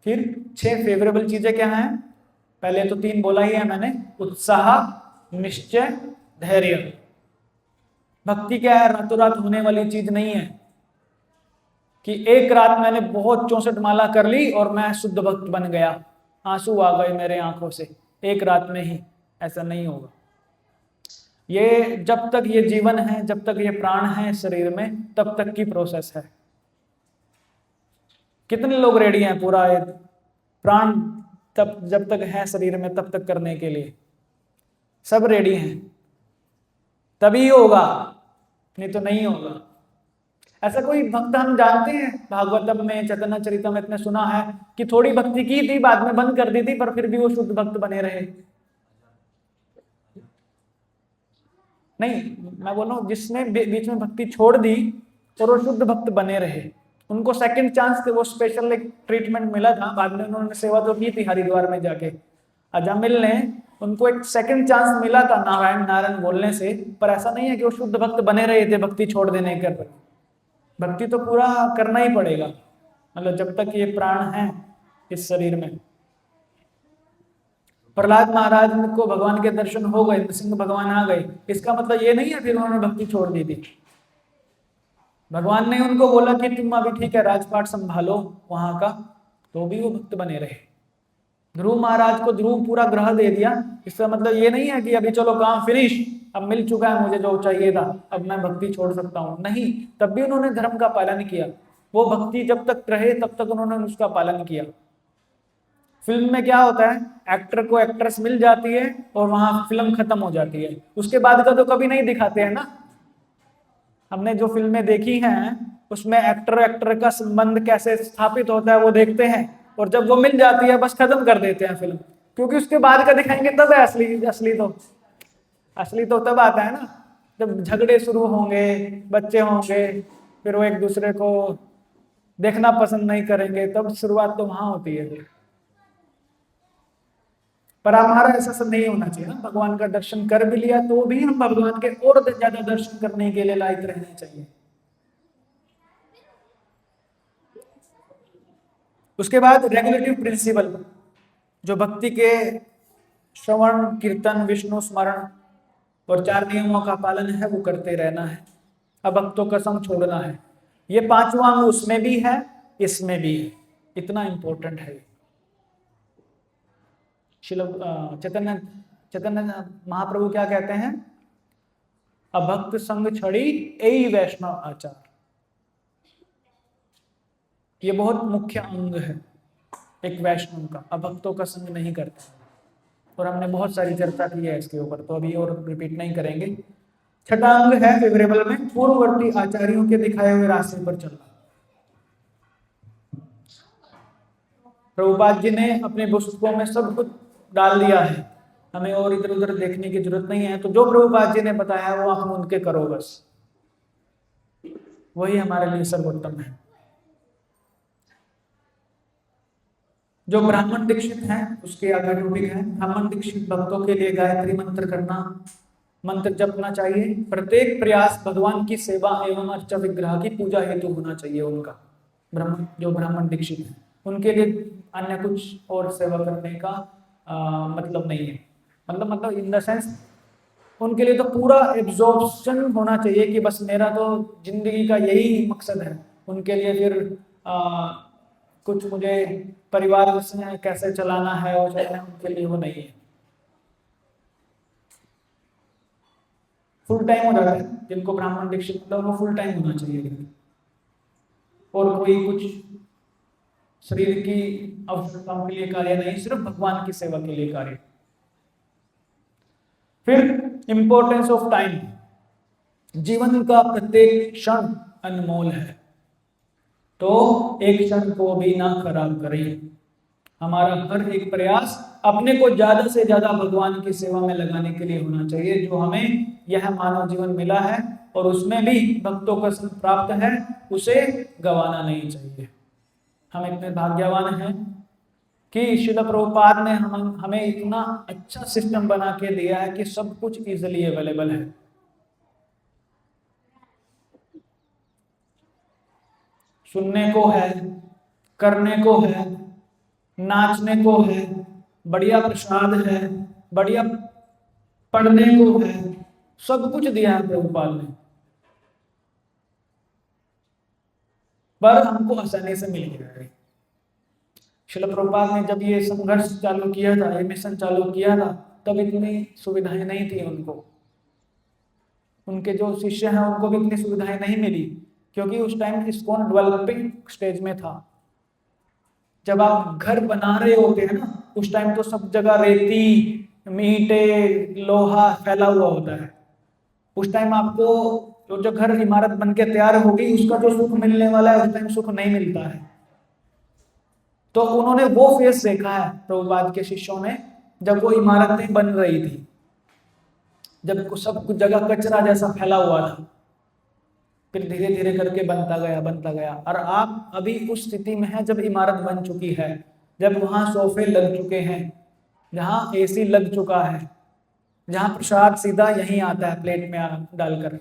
फिर 6 फेवरेबल चीजें क्या हैं? पहले तो 3 बोला ही है मैंने, उत्साह, निश्चय, धैर्य। भक्ति क्या है? रातों रात होने वाली चीज नहीं है कि एक रात मैंने बहुत 64 माला कर ली और मैं शुद्ध भक्त बन गया, आंसू आ गए मेरे आंखों से एक रात में ही। ऐसा नहीं होगा। ये जब तक ये जीवन है, जब तक ये प्राण है शरीर में, तब तक की प्रोसेस है। कितने लोग रेडी हैं पूरा ये प्राण तब जब तक है शरीर में तब तक करने के लिए? सब रेडी हैं, तभी होगा, नहीं तो नहीं होगा। ऐसा कोई भक्त हम जानते हैं भागवतम में, चैतन्य चरितम में सुना है कि थोड़ी भक्ति की थी, बाद में बंद कर दी थी, पर फिर भी वो शुद्ध भक्त बने रहे? नहीं, मैं बोल रहा हूँ जिसने बीच में भक्ति छोड़ दी और वो शुद्ध भक्त बने रहे, उनको सेकंड चांस के वो स्पेशल एक ट्रीटमेंट मिला था। बाद में उन्होंने सेवा तो की थी हरिद्वार में जाके, अजामिल ने उनको एक सेकंड चांस मिला था नारायण नारायण बोलने से, पर ऐसा नहीं है कि वो शुद्ध भक्त बने रहे थे भक्ति छोड़ देने के बाद। भक्ति तो पूरा करना ही पड़ेगा, मतलब जब तक ये प्राण है इस शरीर में। प्रहलाद महाराज को भगवान के दर्शन हो गए, नृसिंह भगवान आ गए, इसका मतलब ये नहीं है फिर उन्होंने भक्ति छोड़ दी थी। भगवान ने उनको बोला कि तुम अभी ठीक है राजपाट संभालो वहां का, तो भी वो भक्त बने रहे। ध्रुव महाराज को ध्रुव पूरा ग्रह दे दिया, इसका मतलब ये नहीं है कि अभी चलो काम फिनिश, अब मिल चुका है मुझे जो चाहिए था, अब मैं भक्ति छोड़ सकता हूँ। नहीं, तब भी उन्होंने धर्म का पालन किया। वो भक्ति जब तक रहे तब तक उन्होंने उसका पालन किया। फिल्म में क्या होता है, एक्टर को एक्ट्रेस मिल जाती है और वहां फिल्म खत्म हो जाती है, उसके बाद का तो कभी नहीं दिखाते हैं ना। हमने जो फिल्में देखी हैं उसमें एक्टर का संबंध कैसे स्थापित होता है वो देखते हैं, और जब वो मिल जाती है बस खत्म कर देते हैं फिल्म, क्योंकि उसके बाद का दिखाएंगे तब है असली तो तब आता है ना, जब झगड़े शुरू होंगे, बच्चे होंगे, फिर वो एक दूसरे को देखना पसंद नहीं करेंगे, तब शुरुआत तो वहां होती है। पर हमारा ऐसा सब नहीं होना चाहिए ना, भगवान का दर्शन कर भी लिया तो भी हम भगवान के और ज्यादा दर्शन करने के लिए लायक रहना चाहिए। उसके बाद रेगुलेटिव प्रिंसिपल, जो भक्ति के श्रवण कीर्तन विष्णु स्मरण और 4 नियमों का पालन है वो करते रहना है, अभक्तों का संग छोड़ना है। ये 5वां अंग उसमें भी है इसमें भी है, इतना इंपॉर्टेंट है। चैतन्य महाप्रभु क्या कहते हैं? अभक्त संग छड़ी एई वैष्णव आचार। ये बहुत मुख्य अंग है। एक वैष्णव का, अभक्तों का संग नहीं करता। और हमने बहुत सारी चर्चा की है इसके ऊपर, तो अभी और रिपीट नहीं करेंगे। छठा अंग है फेवरेबल में पूर्ववर्ती आचार्यों के दिखाए हुए रास्ते पर चलना। प्रभुपाद जी ने अपने पुस्तकों में सब कुछ डाल दिया है, हमें और इधर उधर देखने की जरूरत नहीं है। तो जो प्रभुपाद जी ने बताया वो हम उनके करो बस, वही हमारे लिए सर्वोत्तम है। जो ब्राह्मण दीक्षित हैं उसके आगे टॉपिक है, ब्राह्मण दीक्षित भक्तों के लिए गायत्री मंत्र करना, मंत्र जपना चाहिए। प्रत्येक प्रयास भगवान की सेवा एवं अर्चा विग्रह की पूजा हेतु होना चाहिए उनका। जो ब्राह्मण दीक्षित है उनके लिए अन्य कुछ और सेवा करने का मतलब नहीं है। मतलब इन द सेंस उनके लिए तो पूरा एब्जॉर्प्शन होना चाहिए कि बस मेरा तो जिंदगी का यही मकसद है। उनके लिए फिर कुछ मुझे परिवार से कैसे चलाना है वो चलाना, उनके लिए वो नहीं है। फुल टाइम हो जाता है जिनको ब्राह्मण दीक्षित मतलब वो फुल टाइम होना चाहिए, और कोई कुछ शरीर की आवश्यकताओं के लिए कार्य नहीं, सिर्फ भगवान की सेवा के लिए कार्य। फिर इंपॉर्टेंस ऑफ टाइम, जीवन का प्रत्येक क्षण अनमोल है, तो एक क्षण को भी ना खराब करें। हमारा हर एक प्रयास अपने को ज्यादा से ज्यादा भगवान की सेवा में लगाने के लिए होना चाहिए। जो हमें यह मानव जीवन मिला है और उसमें भी भक्तों का संग प्राप्त है, उसे गंवाना नहीं चाहिए। हम इतने भाग्यवान हैं कि श्रील प्रभुपाद ने हमें इतना अच्छा सिस्टम बना के दिया है कि सब कुछ इजीली अवेलेबल है। सुनने को है, करने को है, नाचने को है, बढ़िया प्रसाद है, बढ़िया पढ़ने को है, सब कुछ दिया है प्रभुपाद ने, पर हमको आसानी से मिल गया है। श्रील प्रभुपाद ने जब ये संघर्ष चालू किया था, ये मिशन चालू किया था, तब इतनी सुविधाएं नहीं थी उनको। उनके जो शिष्य हैं उनको भी इतनी सुविधाएं नहीं मिली, क्योंकि उस टाइम इस्कॉन डेवलपिंग स्टेज में था। जब आप घर बना रहे होते हैं ना, उस टाइम तो सब जगह रेती, ईंटे, लोहा फैला हुआ होता है। उस टाइम आपको जो घर इमारत बन के तैयार होगी उसका जो सुख मिलने वाला है, उस टाइम सुख नहीं मिलता है। तो उन्होंने वो फेस देखा है प्रभुपाद के शिष्यों ने, जब वो इमारतें बन रही थी, जब सब कुछ जगह कचरा जैसा फैला हुआ था, फिर धीरे धीरे करके बनता गया। और आप अभी उस स्थिति में हैं जब इमारत बन चुकी है, जब वहां सोफे लग चुके हैं, जहां एसी लग चुका है, जहां प्रसाद सीधा यहीं आता है प्लेट में डालकर,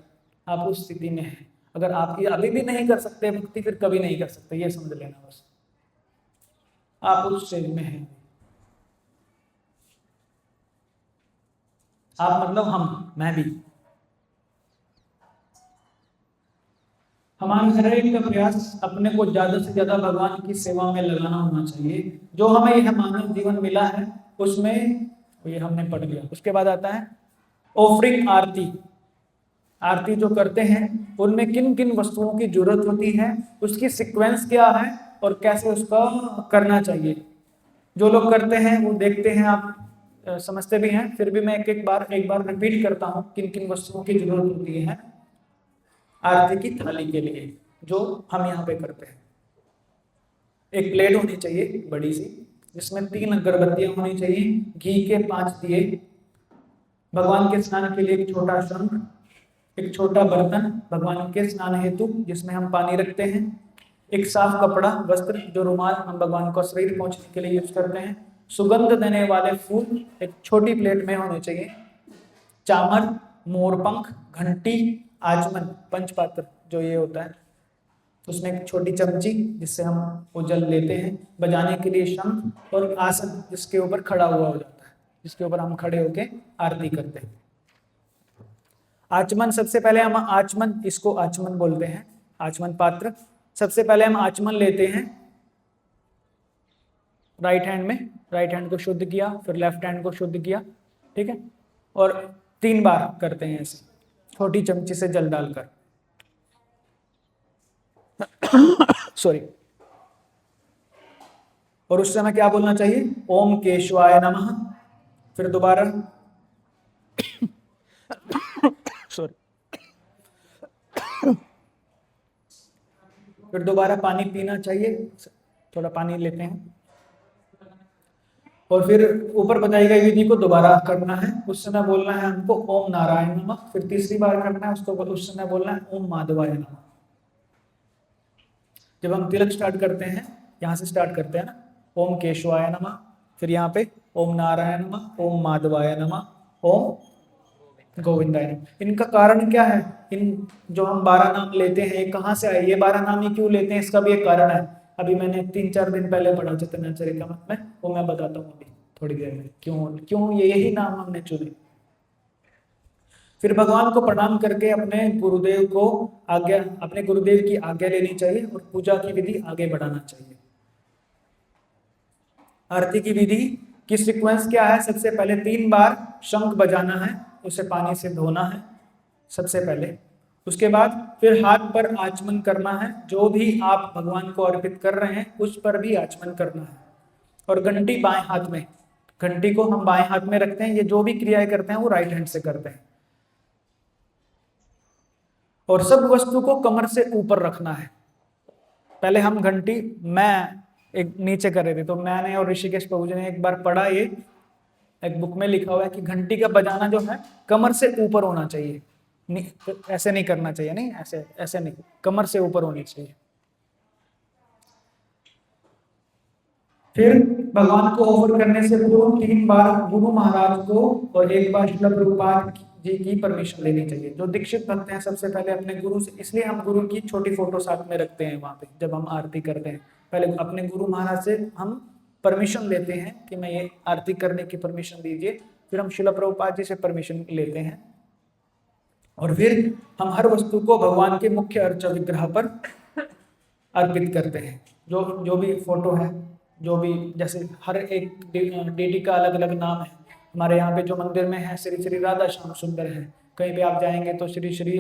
आप उस स्थिति में हैं। अगर आप ये अभी भी नहीं कर सकते भक्ति, फिर कभी नहीं कर सकते, ये समझ लेना बस। आप उस स्टेज में हैं। आप मतलब हम, मैं भी। हमारे हर एक का प्रयास अपने को ज्यादा से ज्यादा भगवान की सेवा में लगाना होना चाहिए। जो हमें यह मानव जीवन मिला है उसमें, ये हमने पढ़ लिया। उसके बाद आता है ऑफरिंग, आरती। आरती जो करते हैं उनमें किन किन वस्तुओं की जरूरत होती है, उसकी सीक्वेंस क्या है और कैसे उसका करना चाहिए। जो लोग करते हैं वो देखते हैं, आप समझते भी हैं, फिर भी मैं एक बार रिपीट करता हूँ किन किन वस्तुओं की जरूरत होती है आरती की थाली के लिए, जो हम यहाँ पे करते हैं। एक प्लेट होनी चाहिए बड़ी सी, जिसमें 3 अगरबत्तियां होनी चाहिए, घी के 5 दिए, भगवान के स्नान के लिए एक छोटा शंख, एक छोटा बर्तन भगवान के स्नान हेतु जिसमें हम पानी रखते हैं, एक साफ कपड़ा, वस्त्र, जो रुमाल हम भगवान को शरीर पहुंचने के लिए यूज करते हैं, सुगंध देने वाले फूल एक छोटी प्लेट में होने चाहिए, चामर, मोरपंख, घंटी, आचमन, पंचपात्र जो ये होता है, उसमें एक छोटी चमची जिससे हम वो जल लेते हैं, बजाने के लिए शंख, और आसन जिसके ऊपर खड़ा हुआ हो जाता है, जिसके ऊपर हम खड़े होके आरती करते हैं। आचमन, सबसे पहले हम आचमन, इसको आचमन बोलते हैं, आचमन पात्र। सबसे पहले हम आचमन लेते हैं राइट हैंड में, राइट हैंड को शुद्ध किया, फिर लेफ्ट हैंड को शुद्ध किया, ठीक है, और 3 बार करते हैं ऐसे, छोटी चमची से जल डालकर। सॉरी। और उस समय क्या बोलना चाहिए? ओम केशवाय नमः। फिर दोबारा सॉरी, फिर दोबारा पानी पीना चाहिए। थोड़ा पानी लेते हैं। और फिर ऊपर बताई गई विधि को दोबारा करना है। उस समय बोलना है हमको ओम नारायण नमः। फिर तीसरी बार करना है उसको, उस समय बोलना है ओम माधवाय नमः। जब हम तिलक स्टार्ट करते हैं, यहाँ से स्टार्ट करते हैं ना, ओम केशवाय नमः, फिर यहाँ पे ओम नारायण नमः, ओम माधवाय नमः, ओम गोविंदाय नमः। इनका कारण क्या है? इन जो हम 12 नाम लेते हैं, ये कहाँ से आए? ये 12 नाम ही क्यों लेते हैं? इसका भी एक कारण है। अभी मैंने 3-4 दिन पहले पढ़ा चैतन्य चरितमृत में, वो मैं बताता हूँ अभी थोड़ी देर में, क्यों क्यों ये यही नाम हमने चुने। फिर भगवान को प्रणाम करके अपने गुरुदेव को अपने गुरुदेव की आज्ञा लेनी चाहिए और पूजा की विधि आगे बढ़ाना चाहिए। आरती की विधि की सीक्वेंस क्या है? सबसे पहले 3 बार शंख बजाना है, उसे पानी से धोना है सबसे पहले। उसके बाद फिर हाथ पर आचमन करना है, जो भी आप भगवान को अर्पित कर रहे हैं उस पर भी आचमन करना है। और घंटी बाएं हाथ में, घंटी को हम बाएं हाथ में रखते हैं। ये जो भी क्रियाएं करते हैं वो राइट हैंड से करते हैं। और सब वस्तु को कमर से ऊपर रखना है। पहले हम घंटी, मैं एक नीचे कर रहे थे, तो मैंने और ऋषिकेश प्रभु जी ने एक बार पढ़ा, ये एक बुक में लिखा हुआ है कि घंटी का बजाना जो है कमर से ऊपर होना चाहिए। ऐसे नहीं करना चाहिए, नहीं ऐसे ऐसे नहीं, कमर से ऊपर होनी चाहिए। फिर भगवान को ऑफर करने से पूर्व 3 बार गुरु महाराज को और 1 बार श्रील प्रभुपाद जी की परमिशन लेनी चाहिए। जो दीक्षित भक्त हैं सबसे पहले अपने गुरु से, इसलिए हम गुरु की छोटी फोटो साथ में रखते हैं वहां पे जब हम आरती करते हैं। पहले अपने गुरु महाराज से हम परमिशन लेते हैं कि मैं ये आरती करने की परमिशन दीजिए। फिर हम श्रील प्रभुपाद जी से परमिशन लेते हैं और फिर हम हर वस्तु को भगवान के मुख्य अर्चा विग्रह पर अर्पित करते हैं। जो भी फोटो है, जो भी, जैसे हर एक डेटी का अलग अलग नाम है। हमारे यहाँ पे जो मंदिर में है श्री श्री राधा श्याम सुंदर है, कहीं पे आप जाएंगे तो श्री श्री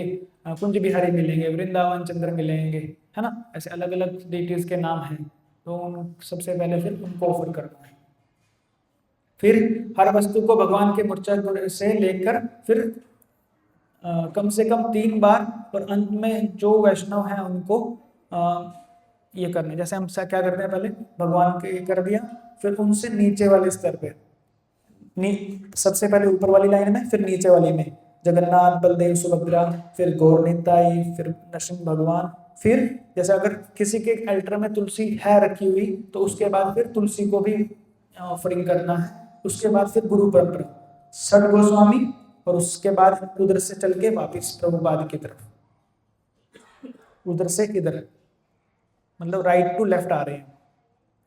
कुंज बिहारी मिलेंगे, वृंदावन चंद्र मिलेंगे, है ना। ऐसे अलग अलग डेटीज के नाम हैं, तो सबसे पहले फिर उनको ऑफर करना है। फिर हर वस्तु को भगवान के मूर्चा से लेकर फिर कम से कम 3 बार, और अंत में जो वैष्णव है उनको ये करने, जैसे हम क्या करते हैं, पहले भगवान के ये कर दिया, फिर उनसे नीचे वाले स्तर पे सबसे पहले ऊपर वाली लाइन में, फिर नीचे वाली में जगन्नाथ बलदेव सुभद्रा, फिर गौर निताई, फिर नरसिंह भगवान। फिर जैसे अगर किसी के अल्टर में तुलसी है रखी हुई तो उसके बाद फिर तुलसी को भी ऑफरिंग करना है। उसके बाद फिर गुरु परंपरा, षट गोस्वामी, और उसके बाद उधर से चल के वापिस प्रभुपाद की तरफ, उधर से इधर, मतलब राइट टू लेफ्ट आ रहे हैं,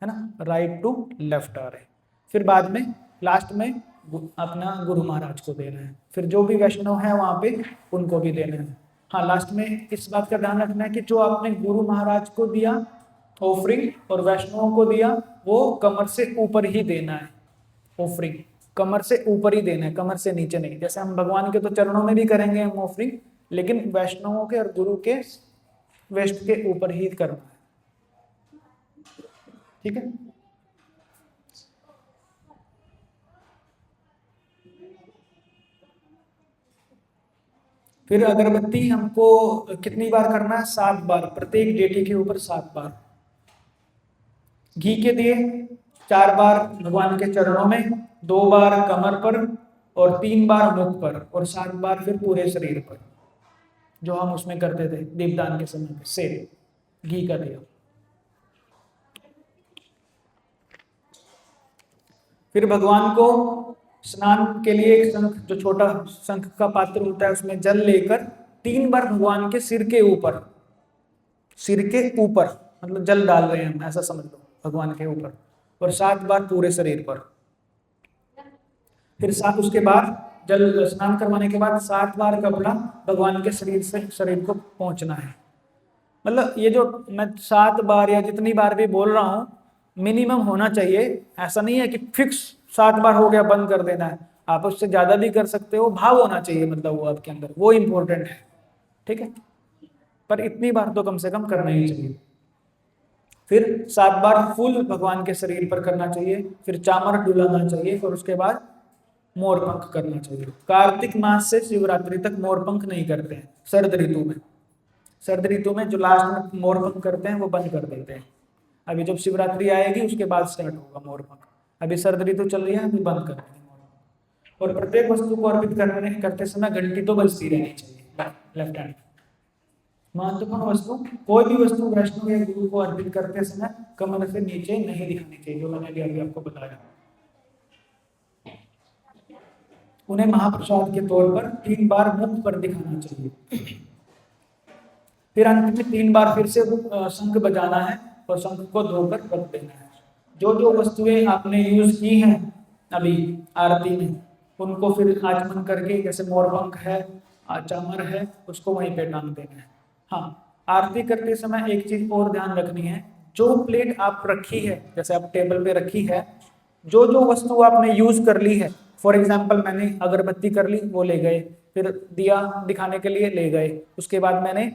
है ना, राइट टू लेफ्ट आ रहे हैं। फिर बाद में लास्ट में अपना गुरु महाराज को देना है। फिर जो भी वैष्णव है वहां पे उनको भी देना है। हाँ, लास्ट में इस बात का ध्यान रखना है कि जो आपने गुरु महाराज को दिया ऑफरिंग और वैष्णवों को दिया, वो कमर से ऊपर ही देना है। ऑफरिंग कमर से ऊपर ही देना है, कमर से नीचे नहीं। जैसे हम भगवान के तो चरणों में भी करेंगे हम ऑफरिंग, लेकिन वैष्णवों के और गुरु के वेस्ट के ऊपर ही करना है। ठीक है। फिर अगरबत्ती हमको कितनी बार करना है? 7 बार, प्रत्येक डेटी के ऊपर 7 बार। घी के दिए 4 बार भगवान के चरणों में, 2 बार कमर पर और 3 बार मुख पर, और 7 बार फिर पूरे शरीर पर, जो हम उसमें करते थे दीपदान के समय पे। से घी का दिया। फिर भगवान को स्नान के लिए एक शंख, जो छोटा शंख का पात्र होता है, उसमें जल लेकर 3 बार भगवान के सिर के ऊपर, मतलब जल डाल रहे हैं हम, ऐसा समझ लो, भगवान के ऊपर, और 7 बार पूरे शरीर पर। फिर 7 उसके बाद जल स्नान करवाने के बाद 7 बार कपड़ा भगवान के शरीर को पहुंचना है। मतलब ये जो मैं 7 बार या जितनी बार भी बोल रहा हूँ, मिनिमम होना चाहिए। ऐसा नहीं है कि फिक्स 7 बार हो गया बंद कर देना है, आप उससे ज्यादा भी कर सकते हो। भाव होना चाहिए, मतलब वो आपके अंदर, वो इंपॉर्टेंट है। ठीक है, पर इतनी बार तो कम से कम करना ही चाहिए। फिर 7 बार फूल भगवान के शरीर पर करना चाहिए, फिर चामर डुलाना चाहिए और उसके बाद मोरपंख करना चाहिए। कार्तिक मास से शिवरात्रि तक मोरपंख नहीं करते हैं शरद ऋतु में। शरद ऋतु में जो लास्ट में मोरपंख करते हैं वो बंद कर देते हैं। अभी जब शिवरात्रि आएगी उसके बाद स्टार्ट होगा मोरपंख। अभी शरद ऋतु चल रही है, अभी बंद कर देंगे मोरपंख। और प्रत्येक वस्तु को अर्पित करते समय घंटी तो बजती रहनी चाहिए लेफ्ट हैंड। महत्वपूर्ण वस्तु, कोई भी वस्तु वैष्णव या गुरु को अर्पित करते समय कमर से नीचे नहीं दिखानी चाहिए, जो मैंने अभी आपको बताया। उन्हें महाप्रसाद के तौर पर 3 बार मुख पर दिखाना चाहिए। फिर अंत में 3 बार फिर से शंख बजाना है और शंख को धोकर रख देना है। जो जो वस्तुएं आपने यूज की हैं अभी आरती में, उनको फिर आचमन करके, जैसे मोरपंख है, चामर है, उसको वहीं पे टांग देना है। हाँ, आरती करते समय एक चीज और ध्यान रखनी है, जो प्लेट आप रखी है, जैसे आप टेबल पे रखी है, जो जो वस्तु आपने यूज कर ली है, फॉर एग्जाम्पल मैंने अगरबत्ती कर ली, वो ले गए, फिर दिया दिखाने के लिए ले गए, उसके बाद मैंने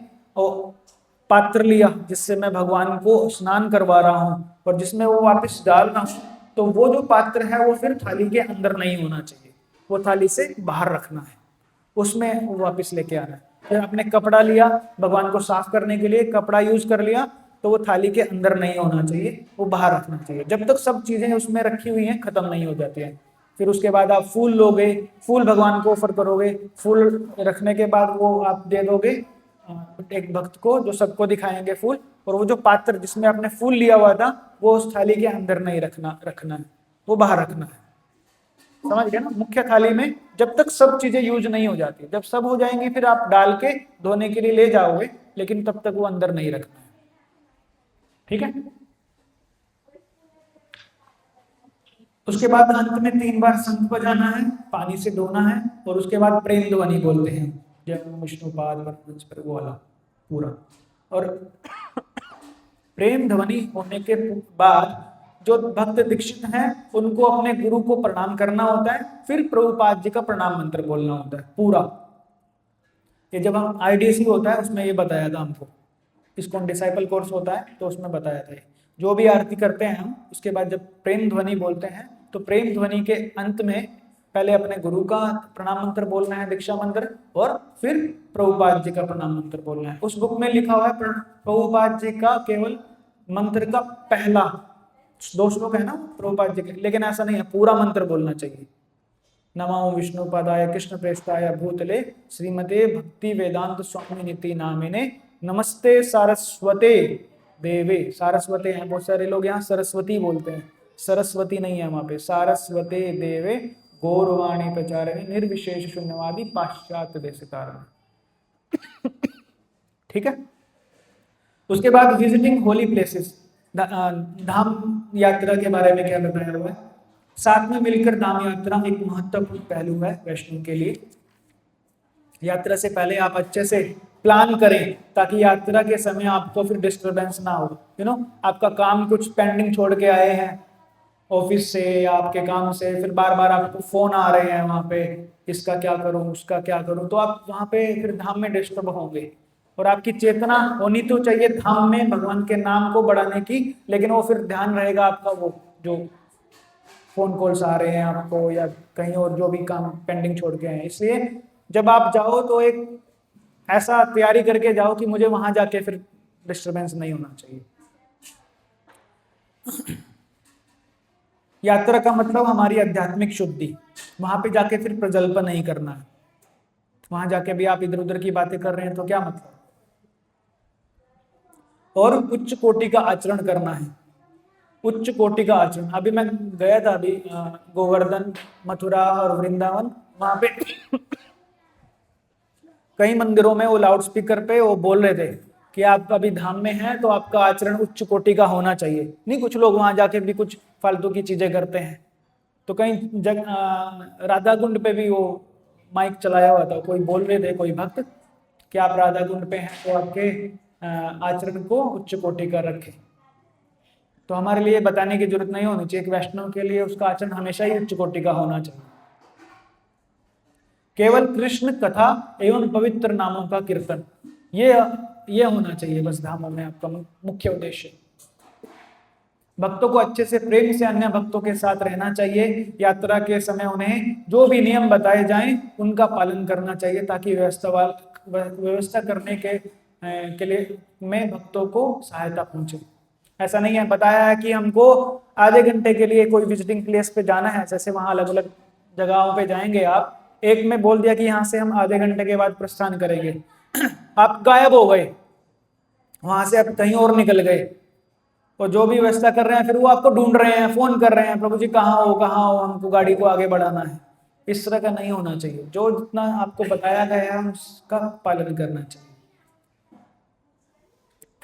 पात्र लिया जिससे मैं भगवान को स्नान करवा रहा हूँ और जिसमें वो वापस डाल रहा हूँ, तो वो जो पात्र है वो फिर थाली के अंदर नहीं होना चाहिए, वो थाली से बाहर रखना है, उसमें वो वापस लेके आना है। फिर आपने कपड़ा लिया भगवान को साफ करने के लिए, कपड़ा यूज कर लिया, तो वो थाली के अंदर नहीं होना चाहिए, वो बाहर रखना चाहिए, जब तक सब चीजें उसमें रखी हुई हैं खत्म नहीं हो जाती हैं। फिर उसके बाद आप फूल लोगे, फूल भगवान को ऑफर करोगे, फूल रखने के बाद वो आप दे दोगे एक भक्त को, जो सबको दिखाएंगे फूल, और वो जो पात्र जिसमें आपने फूल लिया हुआ था वो उस थाली के अंदर नहीं रखना है, वो बाहर रखना है। समझ गए ना? मुख्य थाली में जब तक सब चीजें यूज नहीं हो जाती, जब सब हो जाएंगी फिर आप डाल के धोने के लिए ले जाओगे, लेकिन तब तक वो अंदर नहीं रखना है। ठीक है? उसके बाद अंत में 3 बार शंख बजाना है, पानी से धोना है, और उसके बाद प्रेम ध्वनि बोलते हैं, जब विष्णुपाद पर वो वाला पूरा। और प्रेम ध्वनि होने के बाद जो भक्त दीक्षित हैं उनको अपने गुरु को प्रणाम करना होता है, फिर प्रभुपाद जी का प्रणाम मंत्र बोलना होता है पूरा। ये जब हम IDC होता है उसमें ये बताया था हमको, इसको डिसाइपल कोर्स होता है तो उसमें बताया था। जो भी आरती करते हैं हम, उसके बाद जब प्रेम ध्वनि बोलते हैं तो प्रेम ध्वनि के अंत में पहले अपने गुरु का प्रणाम मंत्र बोलना है, दीक्षा मंत्र, और फिर प्रभुपाद जी का प्रणाम मंत्र बोलना है। उस बुक में लिखा हुआ है प्रभुपाद जी का केवल मंत्र का पहला 2 श्लोक है ना प्रभुपाद जी के, लेकिन ऐसा नहीं है, पूरा मंत्र बोलना चाहिए। नमो विष्णुपादाय कृष्ण प्रेष्ठाय भूतले श्रीमते भक्ति वेदांत स्वामी निति नामिने नमस्ते सारस्वते देवे। सारस्वते हैं, बहुत सारे लोग यहाँ सरस्वती बोलते हैं, सरस्वती नहीं है वहां पे, सारस्वते देवे गौरवाणी प्रचारिणी निर्विशेष शून्यवादी पाश्चात्य देशकारण। ठीक है? उसके बाद विजिटिंग होली प्लेसेस, धाम यात्रा के बारे में क्या बताया हुआ है? साथ में मिलकर धाम यात्रा एक महत्वपूर्ण पहलू है वैष्णव के लिए। यात्रा से पहले आप अच्छे से प्लान करें ताकि यात्रा के समय आपको फिर डिस्टरबेंस ना हो। आपका काम कुछ पेंडिंग छोड़ के आए हैं ऑफिस से या आपके काम से, फिर बार बार आपको फोन आ रहे हैं वहां पे, इसका क्या करूं उसका क्या करूं, तो आप वहां पे फिर धाम में डिस्टर्ब होंगे। और आपकी चेतना होनी तो चाहिए धाम में भगवान के नाम को बढ़ाने की, लेकिन वो फिर ध्यान रहेगा आपका वो जो फोन कॉल्स आ रहे हैं आपको या कहीं और जो भी काम पेंडिंग छोड़ के हैं। इसलिए जब आप जाओ तो एक ऐसा तैयारी करके जाओ कि मुझे वहां जाके फिर डिस्टरबेंस नहीं होना चाहिए। यात्रा का मतलब हमारी आध्यात्मिक शुद्धि, वहां पे जाके फिर प्रजल्प नहीं करना है। वहां जाके भी आप इधर उधर की बातें कर रहे हैं तो क्या मतलब। और उच्च कोटि का आचरण करना है, उच्च कोटि का आचरण। अभी मैं गया था अभी गोवर्धन, मथुरा और वृंदावन, वहां पे कई मंदिरों में वो लाउड स्पीकर पे वो बोल रहे थे कि आप अभी धाम में हैं तो आपका आचरण उच्च कोटि का होना चाहिए। नहीं, कुछ लोग वहां जाके भी कुछ फालतू की चीजें करते हैं। तो कहीं राधा कुंड पे भी वो माइक चलाया हुआ था, कोई बोल रहे थे, कोई भक्त, कि आप राधा कुंड पे हैं तो आपके आचरण को उच्च कोटि का रखें। तो हमारे लिए बताने की जरूरत नहीं होनी चाहिए कि वैष्णव के लिए उसका आचरण हमेशा ही उच्च कोटि का होना चाहिए। केवल कृष्ण कथा एवं पवित्र नामों का कीर्तन, ये होना चाहिए बस धामों में आपका मुख्य उद्देश्य। भक्तों को अच्छे से प्रेम से अन्य भक्तों के साथ रहना चाहिए। यात्रा के समय उन्हें जो भी नियम बताए जाएं उनका पालन करना चाहिए, ताकि व्यवस्था करने के लिए में भक्तों को सहायता पहुंचे। ऐसा नहीं है, बताया है कि हमको आधे घंटे के लिए कोई विजिटिंग प्लेस पे जाना है, जैसे वहां अलग अलग जगहों पे जाएंगे आप, एक में बोल दिया कि यहाँ से हम आधे घंटे के बाद प्रस्थान करेंगे आप गायब हो गए, वहां से आप कहीं और निकल गए, और जो भी व्यवस्था कर रहे हैं फिर वो आपको ढूंढ रहे हैं, फोन कर रहे हैं, प्रभु जी कहाँ हो, हमको गाड़ी को आगे बढ़ाना है। इस तरह का नहीं होना चाहिए। जो जितना आपको बताया गया है उसका पालन करना चाहिए।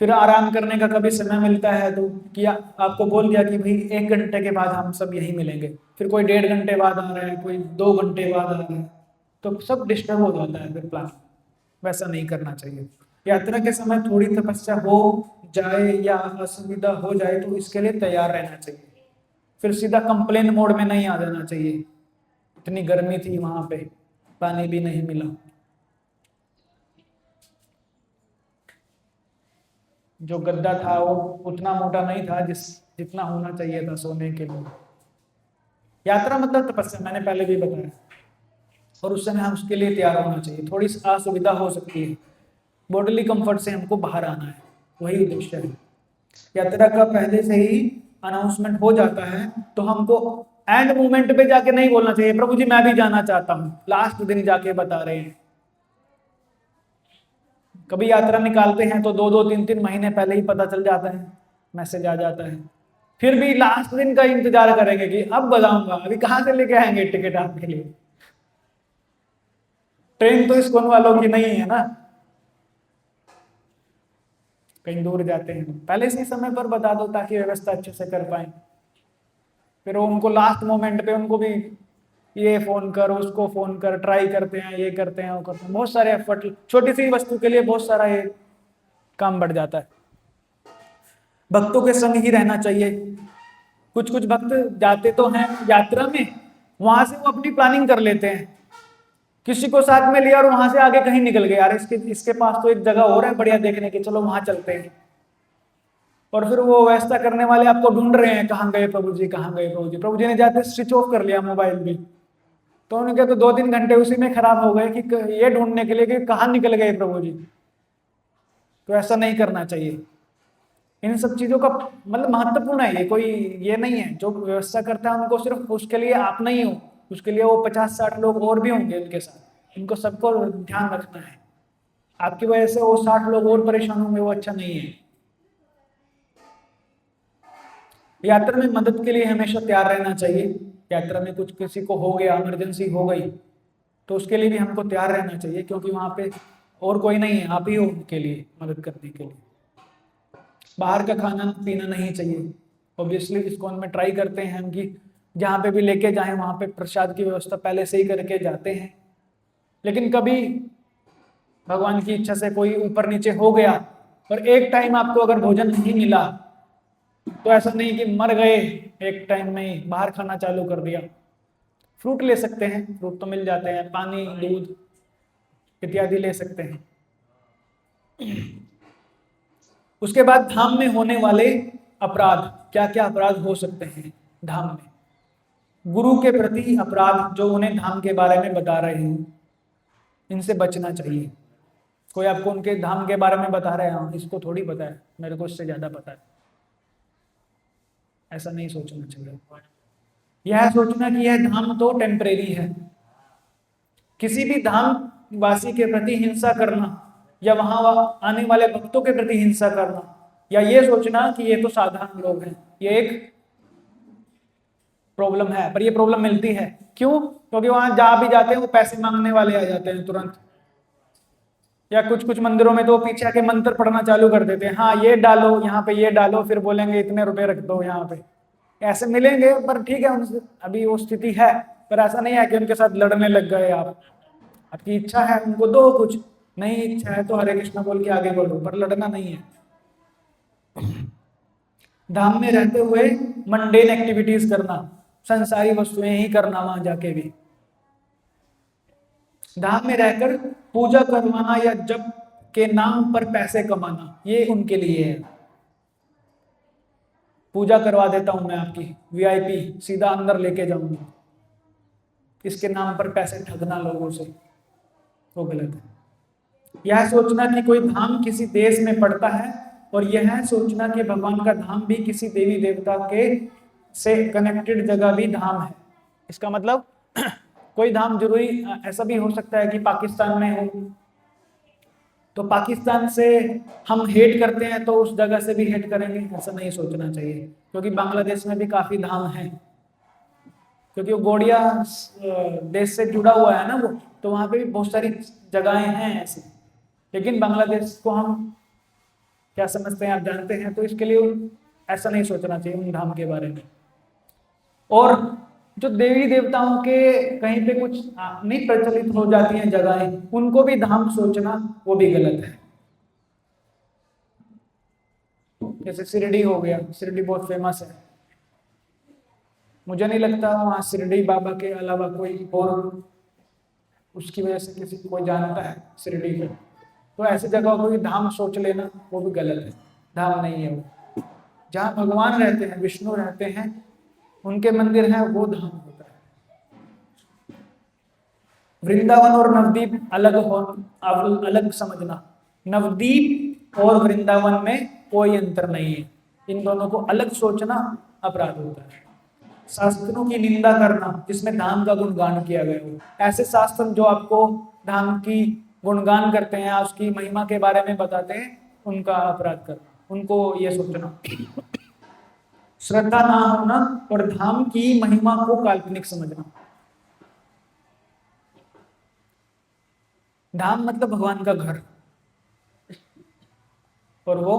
फिर आराम करने का कभी समय मिलता है तो कि आपको बोल दिया कि भाई 1 घंटे के बाद हम सब यहीं मिलेंगे, फिर कोई 1.5 घंटे बाद आ रहा है, कोई 2 घंटे बाद आ रहा है, तो सब डिस्टर्ब हो जाता है फिर प्लान। वैसा नहीं करना चाहिए। यात्रा के समय थोड़ी तपस्या हो जाए या असुविधा हो जाए तो इसके लिए तैयार रहना चाहिए। फिर सीधा कंप्लेन मोड में नहीं आ जाना चाहिए, इतनी गर्मी थी वहां पे, पानी भी नहीं मिला। जो गद्दा था वो उतना मोटा नहीं था जितना होना चाहिए था सोने के लिए। यात्रा मतलब तपस्या, मैंने पहले भी बताया, और उस समय हम उसके लिए तैयार होना चाहिए। थोड़ी असुविधा हो सकती है, बॉडीली कंफर्ट से हमको बाहर आना है, वही उद्देश्य है। यात्रा का पहले से ही अनाउंसमेंट हो जाता है तो हमको एंड मोमेंट पे जाके नहीं बोलना चाहिए प्रभु जी मैं भी जाना चाहता हूँ, लास्ट दिन जाके बता रहे हैं। कभी यात्रा निकालते हैं तो 2-2 3-3 महीने पहले ही पता चल जाता है, मैसेज आ जाता है, फिर भी लास्ट दिन का इंतजार करेंगे कि अब बताऊंगा। अभी कहाँ से लेके आएंगे टिकट आपके लिए? ट्रेन तो इस्कॉन वालों की नहीं है ना, कहीं दूर जाते हैं पहले से ही समय पर बता दो ताकि व्यवस्था अच्छे से कर पाए। फिर वो उनको लास्ट मोमेंट पे उनको भी ये फोन कर उसको फोन कर ट्राई करते हैं, ये करते हैं वो करते हैं, बहुत सारे एफर्ट, छोटी सी वस्तु के लिए बहुत सारा ये काम बढ़ जाता है। भक्तों के संग ही रहना चाहिए। कुछ कुछ भक्त जाते तो हैं यात्रा में, वहां से वो अपनी प्लानिंग कर लेते हैं, किसी को साथ में लिया और वहां से आगे कहीं निकल गए, यार इसके पास तो एक जगह और है बढ़िया देखने की, चलो वहां चलते हैं। और फिर वो व्यवस्था करने वाले आपको ढूंढ रहे हैं, कहाँ गए प्रभु जी, कहाँ गए प्रभु जी। प्रभु जी ने जाते स्विच ऑफ कर लिया मोबाइल भी, तो उनके तो 2-3 घंटे उसी में खराब हो गए कि ये ढूंढने के लिए कि कहाँ निकल गए प्रभु जी। तो ऐसा नहीं करना चाहिए। इन सब चीजों का मतलब महत्वपूर्ण है, ये कोई ये नहीं है जो व्यवस्था करता है उनको सिर्फ उसके लिए आप नहीं हो, उसके लिए वो 50-60 लोग और भी होंगे उनके साथ, इनको सबको ध्यान रखना है। आपकी वजह से वो 60 लोग और परेशान होंगे, वो अच्छा नहीं है। यात्रा में मदद के लिए हमेशा तैयार रहना चाहिए। यात्रा में कुछ किसी को हो गया, इमरजेंसी हो गई, तो उसके लिए भी हमको तैयार रहना चाहिए, क्योंकि वहां पे और कोई नहीं है, आप ही हो उनके लिए मदद करने के लिए। बाहर का खाना पीना नहीं चाहिए। ऑब्वियसली इस्कॉन में ट्राई करते हैं हम कि जहाँ पे भी लेके जाएं वहां पे प्रसाद की व्यवस्था पहले से ही करके जाते हैं, लेकिन कभी भगवान की इच्छा से कोई ऊपर नीचे हो गया और एक टाइम आपको अगर भोजन नहीं मिला तो ऐसा नहीं कि मर गए, एक टाइम में ही बाहर खाना चालू कर दिया। फ्रूट ले सकते हैं, फ्रूट तो मिल जाते हैं, पानी दूध इत्यादि ले सकते हैं। उसके बाद धाम में होने वाले अपराध, क्या क्या अपराध हो सकते हैं धाम में? गुरु के प्रति अपराध जो उन्हें धाम के बारे में बता रहे हैं, इनसे बचना चाहिए। कोई आपको उनके धाम के बारे में बता रहे हैं, इसको थोड़ी पता है, मेरे को इससे ज्यादा पता है, ऐसा नहीं सोचना चाहिए। यह सोचना कि यह धाम तो टेम्परेरी है। किसी भी धाम वासी के प्रति हिंसा करना या वहां आने वाले भक्तों के प्रति हिंसा करना या ये सोचना कि ये तो साधारण लोग हैं, ये एक प्रॉब्लम है। पर ये प्रॉब्लम मिलती है क्यों? क्योंकि वहां जहां भी जाते हैं वो पैसे मांगने वाले आ जाते हैं तुरंत, या कुछ कुछ मंदिरों में तो पीछे आके मंत्र पढ़ना चालू कर देते हैं, हाँ ये डालो यहाँ पे, ये डालो, फिर बोलेंगे इतने रुपए रख दो यहाँ पे। ऐसे मिलेंगे, पर ठीक है उनसे अभी वो स्थिति है, पर ऐसा नहीं है कि उनके साथ लड़ने लग गए आप। आपकी इच्छा है उनको दो, कुछ नहीं इच्छा है तो हरे कृष्ण बोल के आगे बढ़ो, पर लड़ना नहीं है। धाम में रहते हुए मंडेन एक्टिविटीज करना, संसारी वस्तुएं ही करना वहां जाके भी। धाम में रहकर पूजा करवाना या जप के नाम पर पैसे कमाना, ये उनके लिए है। पूजा करवा देता हूं मैं आपकी VIP, सीधा अंदर लेके जाऊंगा, इसके नाम पर पैसे ठगना लोगों से, वो गलत है। यह सोचना कि कोई धाम किसी देश में पड़ता है और यह सोचना कि भगवान का धाम भी किसी देवी देवता के से कनेक्टेड जगह भी धाम है। इसका मतलब कोई धाम जरूरी ऐसा भी हो सकता है कि पाकिस्तान में हो, तो पाकिस्तान से हम हेट करते हैं तो उस जगह से भी हेट करेंगे, ऐसा नहीं सोचना चाहिए। क्योंकि बांग्लादेश में भी काफी धाम हैं, क्योंकि वो गौड़िया देश से जुड़ा हुआ है ना वो, तो वहां पे भी बहुत सारी जगहें हैं ऐसी। लेकिन बांग्लादेश को हम क्या समझते हैं आप जानते हैं, तो इसके लिए ऐसा नहीं सोचना चाहिए उन धाम के बारे में। और जो देवी देवताओं के कहीं पे कुछ नहीं प्रचलित हो जाती हैं जगहें, उनको भी धाम सोचना वो भी गलत है। जैसे शिरडी हो गया, शिरडी बहुत फेमस है, मुझे नहीं लगता वहाँ शिरडी बाबा के अलावा कोई और उसकी वजह से किसी कोई जानता है शिरडी को। तो ऐसी जगह को भी धाम सोच लेना वो भी गलत है, धाम नहीं है वो। जहाँ भगवान रहते हैं, विष्णु रहते हैं, उनके मंदिर हैं, वो धाम होता है। वृंदावन और नवदीप अलग हो, अलग समझना। नवदीप और वृंदावन में कोई अंतर नहीं है, इन दोनों को अलग सोचना अपराध होता है। शास्त्रों की निंदा करना जिसमें धाम का गुणगान किया गया हो, ऐसे शास्त्र जो आपको धाम की गुणगान करते हैं, उसकी महिमा के बारे में बताते हैं, उनका अपराध करना, उनको ये सोचना। श्रद्धा ना होना और धाम की महिमा को काल्पनिक समझना। धाम मतलब भगवान का घर, और वो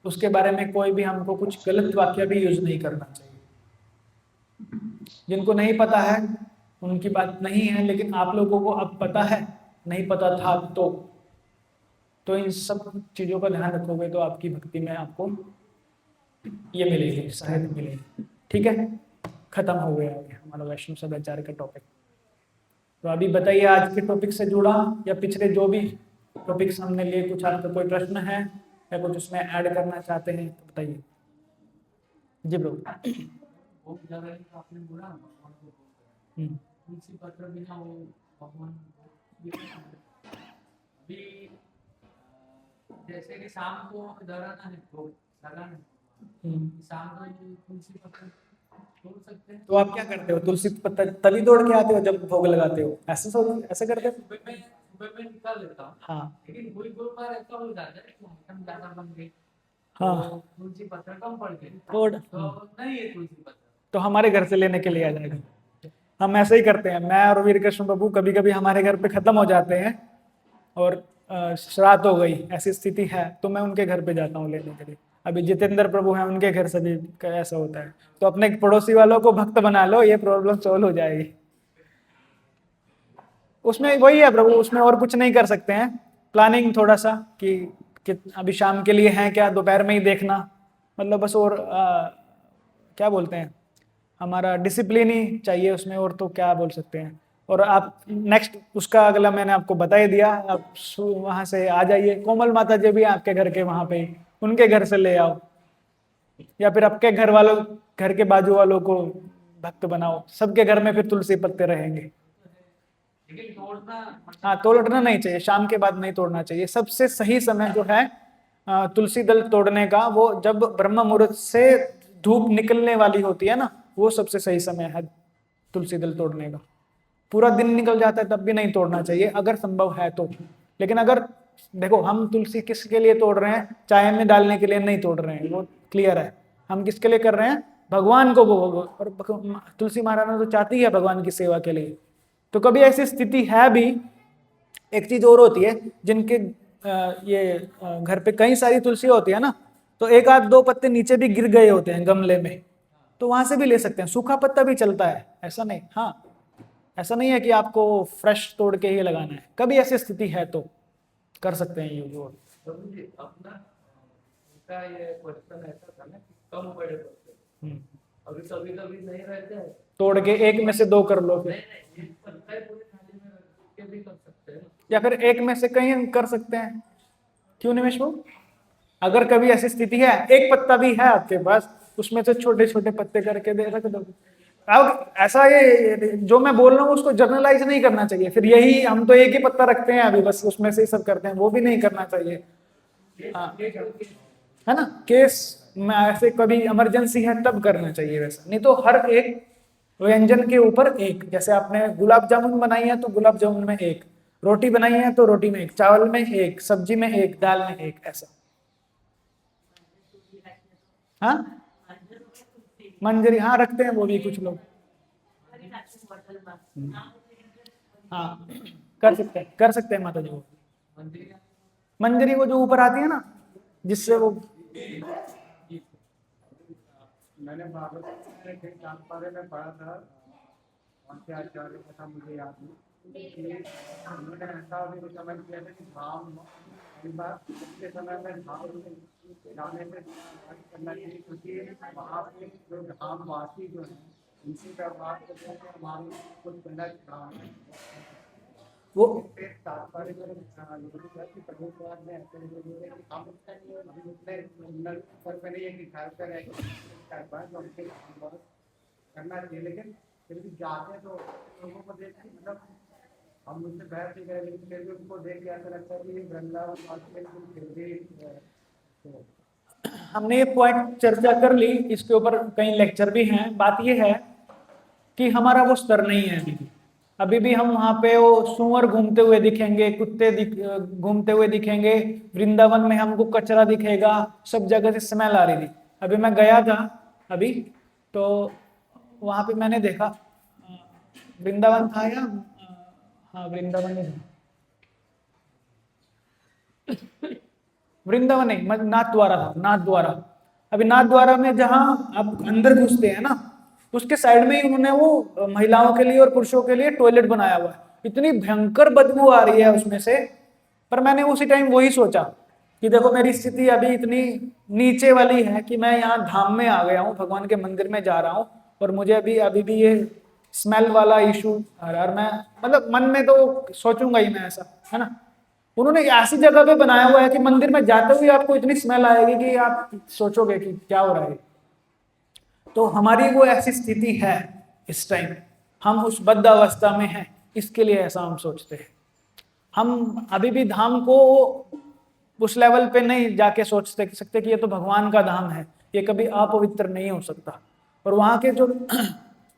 उसके बारे में कोई भी हमको कुछ गलत वाक्य भी यूज नहीं करना चाहिए। जिनको नहीं पता है उनकी बात नहीं है, लेकिन आप लोगों को अब पता है, नहीं पता था तो इन सब चीजों का ध्यान रखोगे तो आपकी भक्ति में आपको ये मिलेगी, सहायता मिलेगी। ठीक है, खत्म हो गया हमारा वैष्णव सदाचार का टॉपिक। तो अभी बताइए आज के टॉपिक से जुड़ा या पिछले जो भी टॉपिक्स हमने लिए, कुछ आपका कोई प्रश्न है या कुछ उसमें ऐड करना चाहते हैं तो बताइए। जी ब्रो। वो जगह तो आपने बोला भगवान को बोलते हैं, तुलसी पत्र बिना वो भगवान अभी जैसे कि शाम को धराना है, भोग लगाना है, शाम को तुलसी पत्र तोड़ सकते हैं। तो आप क्या करते हो, तुलसी पत्ता तभी तोड़ के आते हो जब भोग लगाते हो, ऐसे करते हो? सुबह में निकाल लेता हूँ, हाँ लेकिन कोई बार ऐसा हो जाता है कि मौसम ज्यादा बन गई, हाँ, तुलसी पत्र कम पड़ गई तो नहीं है तुलसी पत्र, तो हमारे घर से लेने के लिए आ जाएगा। हम ऐसे ही करते हैं, मैं और वीर कृष्ण बाबू कभी कभी हमारे घर पे खत्म हो जाते हैं और श्राद्ध हो गई, ऐसी स्थिति है, तो मैं उनके घर पे जाता हूँ लेने के लिए। अभी जितेंद्र प्रभु हैं, उनके घर से भी ऐसा होता है। तो अपने पड़ोसी वालों को भक्त बना लो, ये प्रॉब्लम सॉल्व हो जाएगी। उसमें वही है प्रभु, उसमें और कुछ नहीं कर सकते हैं। प्लानिंग थोड़ा सा कि अभी शाम के लिए है क्या, दोपहर में ही देखना, मतलब बस। और क्या बोलते हैं, हमारा डिसिप्लिन ही चाहिए उसमें, और तो क्या बोल सकते हैं। और आप नेक्स्ट उसका अगला मैंने आपको बता ही दिया, आप वहाँ से आ जाइए। कोमल माता जी भी आपके घर के वहाँ पे, उनके घर से ले आओ, या फिर आपके घर वालों, घर के बाजू वालों को भक्त बनाओ। सबके घर में फिर तुलसी पत्ते रहेंगे। लेकिन तोड़ना, हाँ, तोड़ना नहीं चाहिए, शाम के बाद नहीं तोड़ना चाहिए। सबसे सही समय जो है तुलसी दल तोड़ने का, वो जब ब्रह्म मुहूर्त से धूप निकलने वाली होती है ना, वो सबसे सही समय है तुलसी दल तोड़ने का। पूरा दिन निकल जाता है तब भी नहीं तोड़ना चाहिए, अगर संभव है तो। लेकिन अगर देखो, हम तुलसी किसके लिए तोड़ रहे हैं, चाय में डालने के लिए नहीं तोड़ रहे हैं, वो क्लियर है। हम किसके लिए कर रहे हैं, भगवान को। और तुलसी महारानी तो चाहती है भगवान की सेवा के लिए। तो कभी ऐसी स्थिति है भी, एक चीज और होती है, जिनके घर पे कई सारी तुलसी होती है ना, तो एक आध दो पत्ते नीचे भी गिर गए होते हैं गमले में, तो वहां से भी ले सकते हैं। सूखा पत्ता भी चलता है, ऐसा नहीं। हाँ, ऐसा नहीं है कि आपको फ्रेश तोड़ के ही लगाना है, कभी ऐसी स्थिति है तो कर सकते हैं यूज। और अपना उनका ये क्वेश्चन ऐसा था ना कि कम बड़े पत्ते, अभी कभी कभी नहीं रहते हैं, तोड़ के एक में से दो कर लो फिर, नहीं ये पत्ता पूरी थाली में रख के भी कर सकते हैं, या फिर एक में से कहीं कर सकते हैं। क्यों निमेश बाबू? अगर कभी ऐसी स्थिति है, एक पत्ता भी है आपके पास, उसमें से छोटे छोटे पत्ते करके दे रख दो। अब ऐसा ये जो मैं बोल रहा हूँ उसको जर्नलाइज नहीं करना चाहिए। फिर यही हम तो एक ही पत्ता रखते हैं अभी, बस उसमें से ही सब करते हैं, वो भी नहीं करना चाहिए। हाँ, है ना, केस में ऐसे कभी इमरजेंसी है तब करना चाहिए वैसा, नहीं तो हर एक व्यंजन के ऊपर एक। जैसे आपने गुलाब जामुन बनाई है तो गुलाब जामुन में एक, रोटी बनाई है तो रोटी में एक, चावल में एक, सब्जी में एक, दाल में एक, ऐसा। हाँ, मंजरी हाँ रखते हैं वो भी कुछ लोग। हाँ, कर सकते हैं माता जी वो। मंजरी वो जो ऊपर आती है ना, जिससे वो मैंने भागवत के बारे में पढ़ा था, कौन से आचार्य का था मुझे याद नहीं, कि उन्होंने ऐसा भी समझ किया था कि धाम के समय में धाम जाने से करना चाहिए, क्योंकि वहाँ पे जो धाम वासी जो है उनकी व्यवहार करते हैं, हमारी कुछ गलत धाम है वो तात्पर्य कि प्रभुपाद ने ऐसे बोले कि हम अभी उतने उन्नत स्तर पे नहीं है कि घर पे रह के उनके करना चाहिए, लेकिन फिर भी जाते तो लोगों को देख के मतलब हम उनसे बहस नहीं करें, लेकिन फिर भी उनको देख के ऐसा लगता है कि वृंदावन और फिर भी हमने ये पॉइंट चर्चा कर ली, इसके ऊपर कई लेक्चर भी हैं। बात ये है कि हमारा वो स्तर नहीं है अभी भी हम वहाँ पे वो सूअर घूमते हुए दिखेंगे, कुत्ते घूमते हुए दिखेंगे, वृंदावन में हमको कचरा दिखेगा, सब जगह से स्मेल आ रही थी। अभी मैं गया था अभी, तो वहाँ पे मैंने देखा वृंदावन था या हाँ वृंदावन ही था, वृंदावन नहीं, नाथ द्वारा था, नाथ द्वारा। अभी नाथ द्वारा में जहाँ आप अंदर घुसते हैं ना, उसके साइड में ही उन्होंने वो महिलाओं के लिए और पुरुषों के लिए टॉयलेट बनाया हुआ है। इतनी भयंकर बदबू आ रही है उसमें से। पर मैंने उसी टाइम वही सोचा कि देखो मेरी स्थिति अभी इतनी नीचे वाली है कि मैं यहाँ धाम में आ गया हूँ, भगवान के मंदिर में जा रहा हूँ, और मुझे अभी भी ये स्मेल वाला इशू आ रहा है। और मैं मतलब मन में तो सोचूंगा ही मैं ऐसा, है ना। उन्होंने ऐसी जगह पे बनाया हुआ है कि मंदिर में जाते हुए आपको इतनी स्मेल आएगी कि आप सोचोगे कि क्या हो रहा है। तो हमारी वो ऐसी स्थिति है इस टाइम, हम उस बद्ध अवस्था में हैं, इसके लिए ऐसा हम सोचते हैं। हम अभी भी धाम को उस लेवल पे नहीं जाके सोच सकते कि ये तो भगवान का धाम है, ये कभी अपवित्र नहीं हो सकता। और वहाँ के जो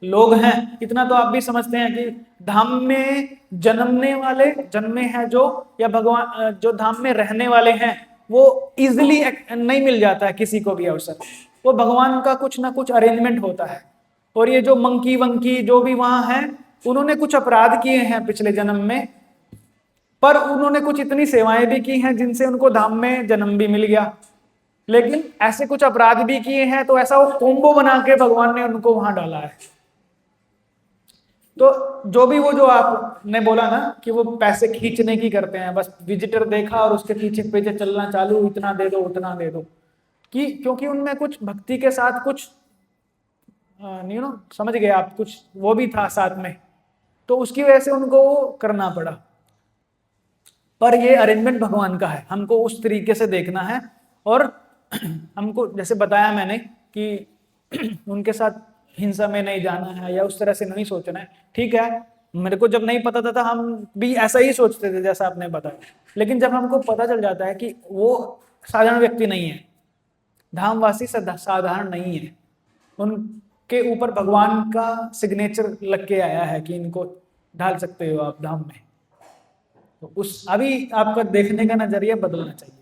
लोग हैं, इतना तो आप भी समझते हैं कि धाम में जन्मे हैं जो, या भगवान जो धाम में रहने वाले हैं, वो इजिली नहीं मिल जाता है किसी को भी अवसर। वो भगवान का कुछ ना कुछ अरेंजमेंट होता है। और ये जो मंकी वंकी जो भी वहां हैं, उन्होंने कुछ अपराध किए हैं पिछले जन्म में, पर उन्होंने कुछ इतनी सेवाएं भी की हैं जिनसे उनको धाम में जन्म भी मिल गया। लेकिन ऐसे कुछ अपराध भी किए हैं, तो ऐसा वो कोम्बो बना के भगवान ने उनको वहां डाला है। तो जो भी वो जो आपने बोला ना कि वो पैसे खींचने की करते हैं, बस विजिटर देखा और उसके पीछे पीछे चलना चालू, इतना दे दो उतना दे दो, कि क्योंकि उनमें कुछ भक्ति के साथ कुछ समझ गए आप, कुछ वो भी था साथ में, तो उसकी वजह से उनको वो करना पड़ा। पर ये अरेंजमेंट भगवान का है, हमको उस तरीके से देखना है। और हमको जैसे बताया मैंने कि उनके साथ हिंसा में नहीं जाना है या उस तरह से नहीं सोचना है। ठीक है, मेरे को जब नहीं पता था हम भी ऐसा ही सोचते थे जैसा आपने बताया, लेकिन जब हमको पता चल जाता है कि वो साधारण व्यक्ति नहीं है, धामवासी साधारण नहीं है, उनके ऊपर भगवान का सिग्नेचर लग के आया है कि इनको ढाल सकते हो आप धाम में। तो उस अभी आपका देखने का नजरिया बदलना चाहिए।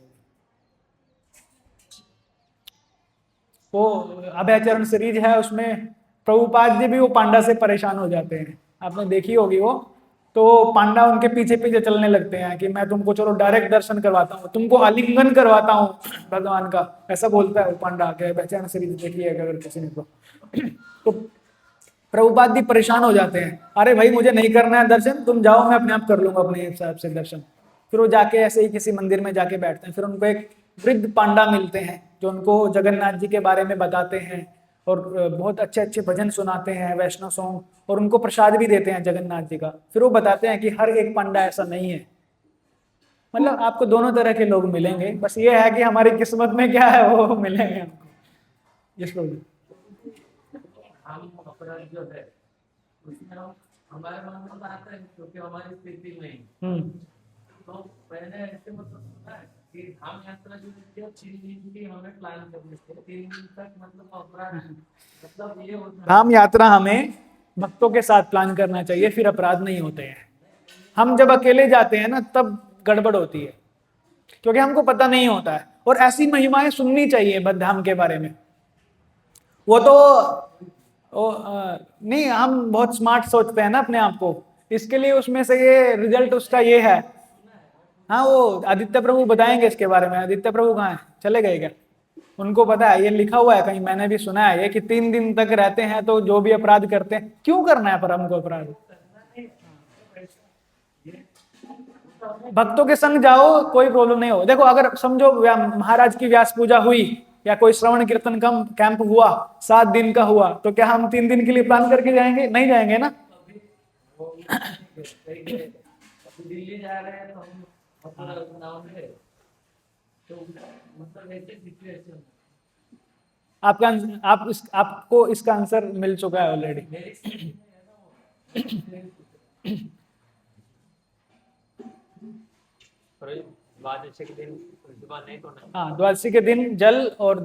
वो अभयचरण सीरीज है, उसमें प्रभुपाद जी भी वो पांडा से परेशान हो जाते हैं, आपने देखी होगी वो। तो पांडा उनके पीछे पीछे चलने लगते हैं कि मैं तुमको चलो डायरेक्ट दर्शन करवाता हूँ, तुमको आलिंगन करवाता हूँ भगवान का, ऐसा बोलता है वो पांडा आके। अभयचरण सीरीज देखिए अगर किसी ने तो प्रभुपाद भी परेशान हो जाते हैं, अरे भाई मुझे नहीं करना है दर्शन, तुम जाओ, मैं अपने आप कर लूंगा अपने हिसाब से दर्शन। फिर वो जाके ऐसे ही किसी मंदिर में जाके बैठते हैं। फिर उनको एक वृद्ध पांडा मिलते हैं जो उनको जगन्नाथ जी के बारे में बताते हैं और बहुत अच्छे अच्छे भजन सुनाते हैं, वैष्णव सॉन्ग, और उनको प्रसाद भी देते हैं जगन्नाथ जी का। फिर वो बताते हैं कि हर एक पांडा ऐसा नहीं है, मतलब आपको दोनों तरह के लोग मिलेंगे, बस ये है कि हमारी किस्मत में क्या है वो मिलेंगे हमको। यस प्रभु। हम अपराध जो है उसमें हम हमारे मन में आता है क्योंकि हमारी स्थिति नहीं। तो मैंने ऐसे मतलब सुना है कि हम यात्रा जो है 3 दिन की हमें प्लान करनी चाहिए। 3 दिन तक मतलब अपराध मतलब ये होता है। धाम यात्रा हमें भक्तों के साथ प्लान करना चाहिए, फिर अपराध नहीं होते हैं। हम जब अकेले जाते हैं ना तब गड़बड़ होती है, क्योंकि हमको पता नहीं होता है। और ऐसी महिमाएं सुननी चाहिए बद्धाम के बारे में। वो तो नहीं, हम बहुत स्मार्ट सोचते हैं ना अपने आप को, इसके लिए उसमें से ये रिजल्ट उसका ये है। हाँ, वो आदित्य प्रभु बताएंगे इसके बारे में। आदित्य प्रभु कहाँ है, चले गए क्या? उनको पता है, ये लिखा हुआ है कहीं, मैंने भी सुना है ये कि 3 दिन तक रहते हैं तो जो भी अपराध करते हैं, क्यों करना है पर हमको अपराध? भक्तों के संग जाओ, कोई प्रॉब्लम नहीं हो। देखो अगर समझो महाराज की व्यास पूजा हुई या कोई श्रवण कीर्तन कैंप हुआ 7 दिन का हुआ, तो क्या हम 3 दिन के लिए प्लान करके जाएंगे? नहीं जाएंगे ना। दिल्ली जा रहे हैं तो हम अपना नाम है तो मतलब ऐसे सिचुएशन आपको इसका आंसर मिल चुका है ऑलरेडी। द्वादशी के दिन जुबान नहीं तोड़ना। हाँ, द्वादशी के दिन जल और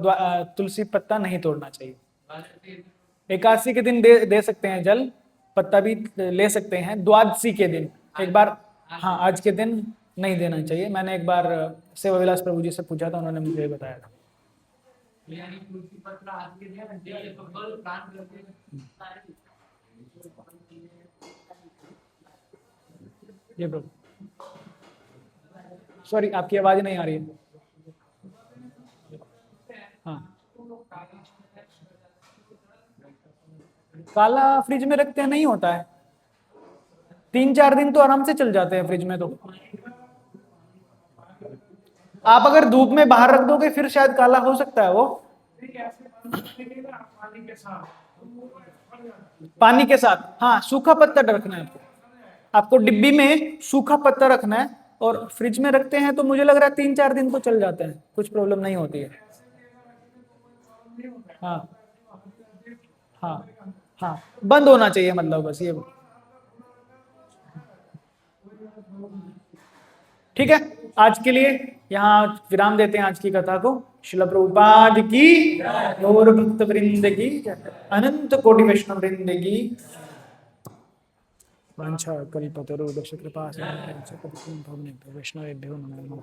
तुलसी पत्ता नहीं तोड़ना चाहिए। एकादशी के दिन दे सकते हैं, जल पत्ता भी ले सकते हैं। द्वादशी के दिन एक बार, हाँ आज के दिन नहीं देना चाहिए। मैंने एक बार सेवा विलास प्रभु जी से पूछा था, उन्होंने मुझे बताया था। यानी तुलसी पत्र आज के दिन तो कल प्लान करके ये प्रभु, सॉरी आपकी आवाज नहीं आ रही है। हाँ, काला फ्रिज में रखते हैं नहीं होता है, 3-4 दिन तो आराम से चल जाते हैं फ्रिज में। तो आप अगर धूप में बाहर रख दोगे फिर शायद काला हो सकता है वो। पानी के साथ, हाँ सूखा पत्ता रखना है आपको डिब्बी में सूखा पत्ता रखना है। और फ्रिज में रखते हैं तो मुझे लग रहा है 3-4 दिन तो चल जाते हैं, कुछ प्रॉब्लम नहीं होती है। हाँ हाँ हाँ, बंद होना चाहिए मतलब, बस ये। ठीक है, आज के लिए यहाँ विराम देते हैं आज की कथा को। श्रील प्रभुपाद की और भक्त वृंद की, अनंत कोटि वैष्णव वृंद की वांछा कल्पतरुभ्यश्च कृपा सिंधुभ्यश्च पतितं पावनेभ्यो वैष्णवेभ्यो नमो नमः।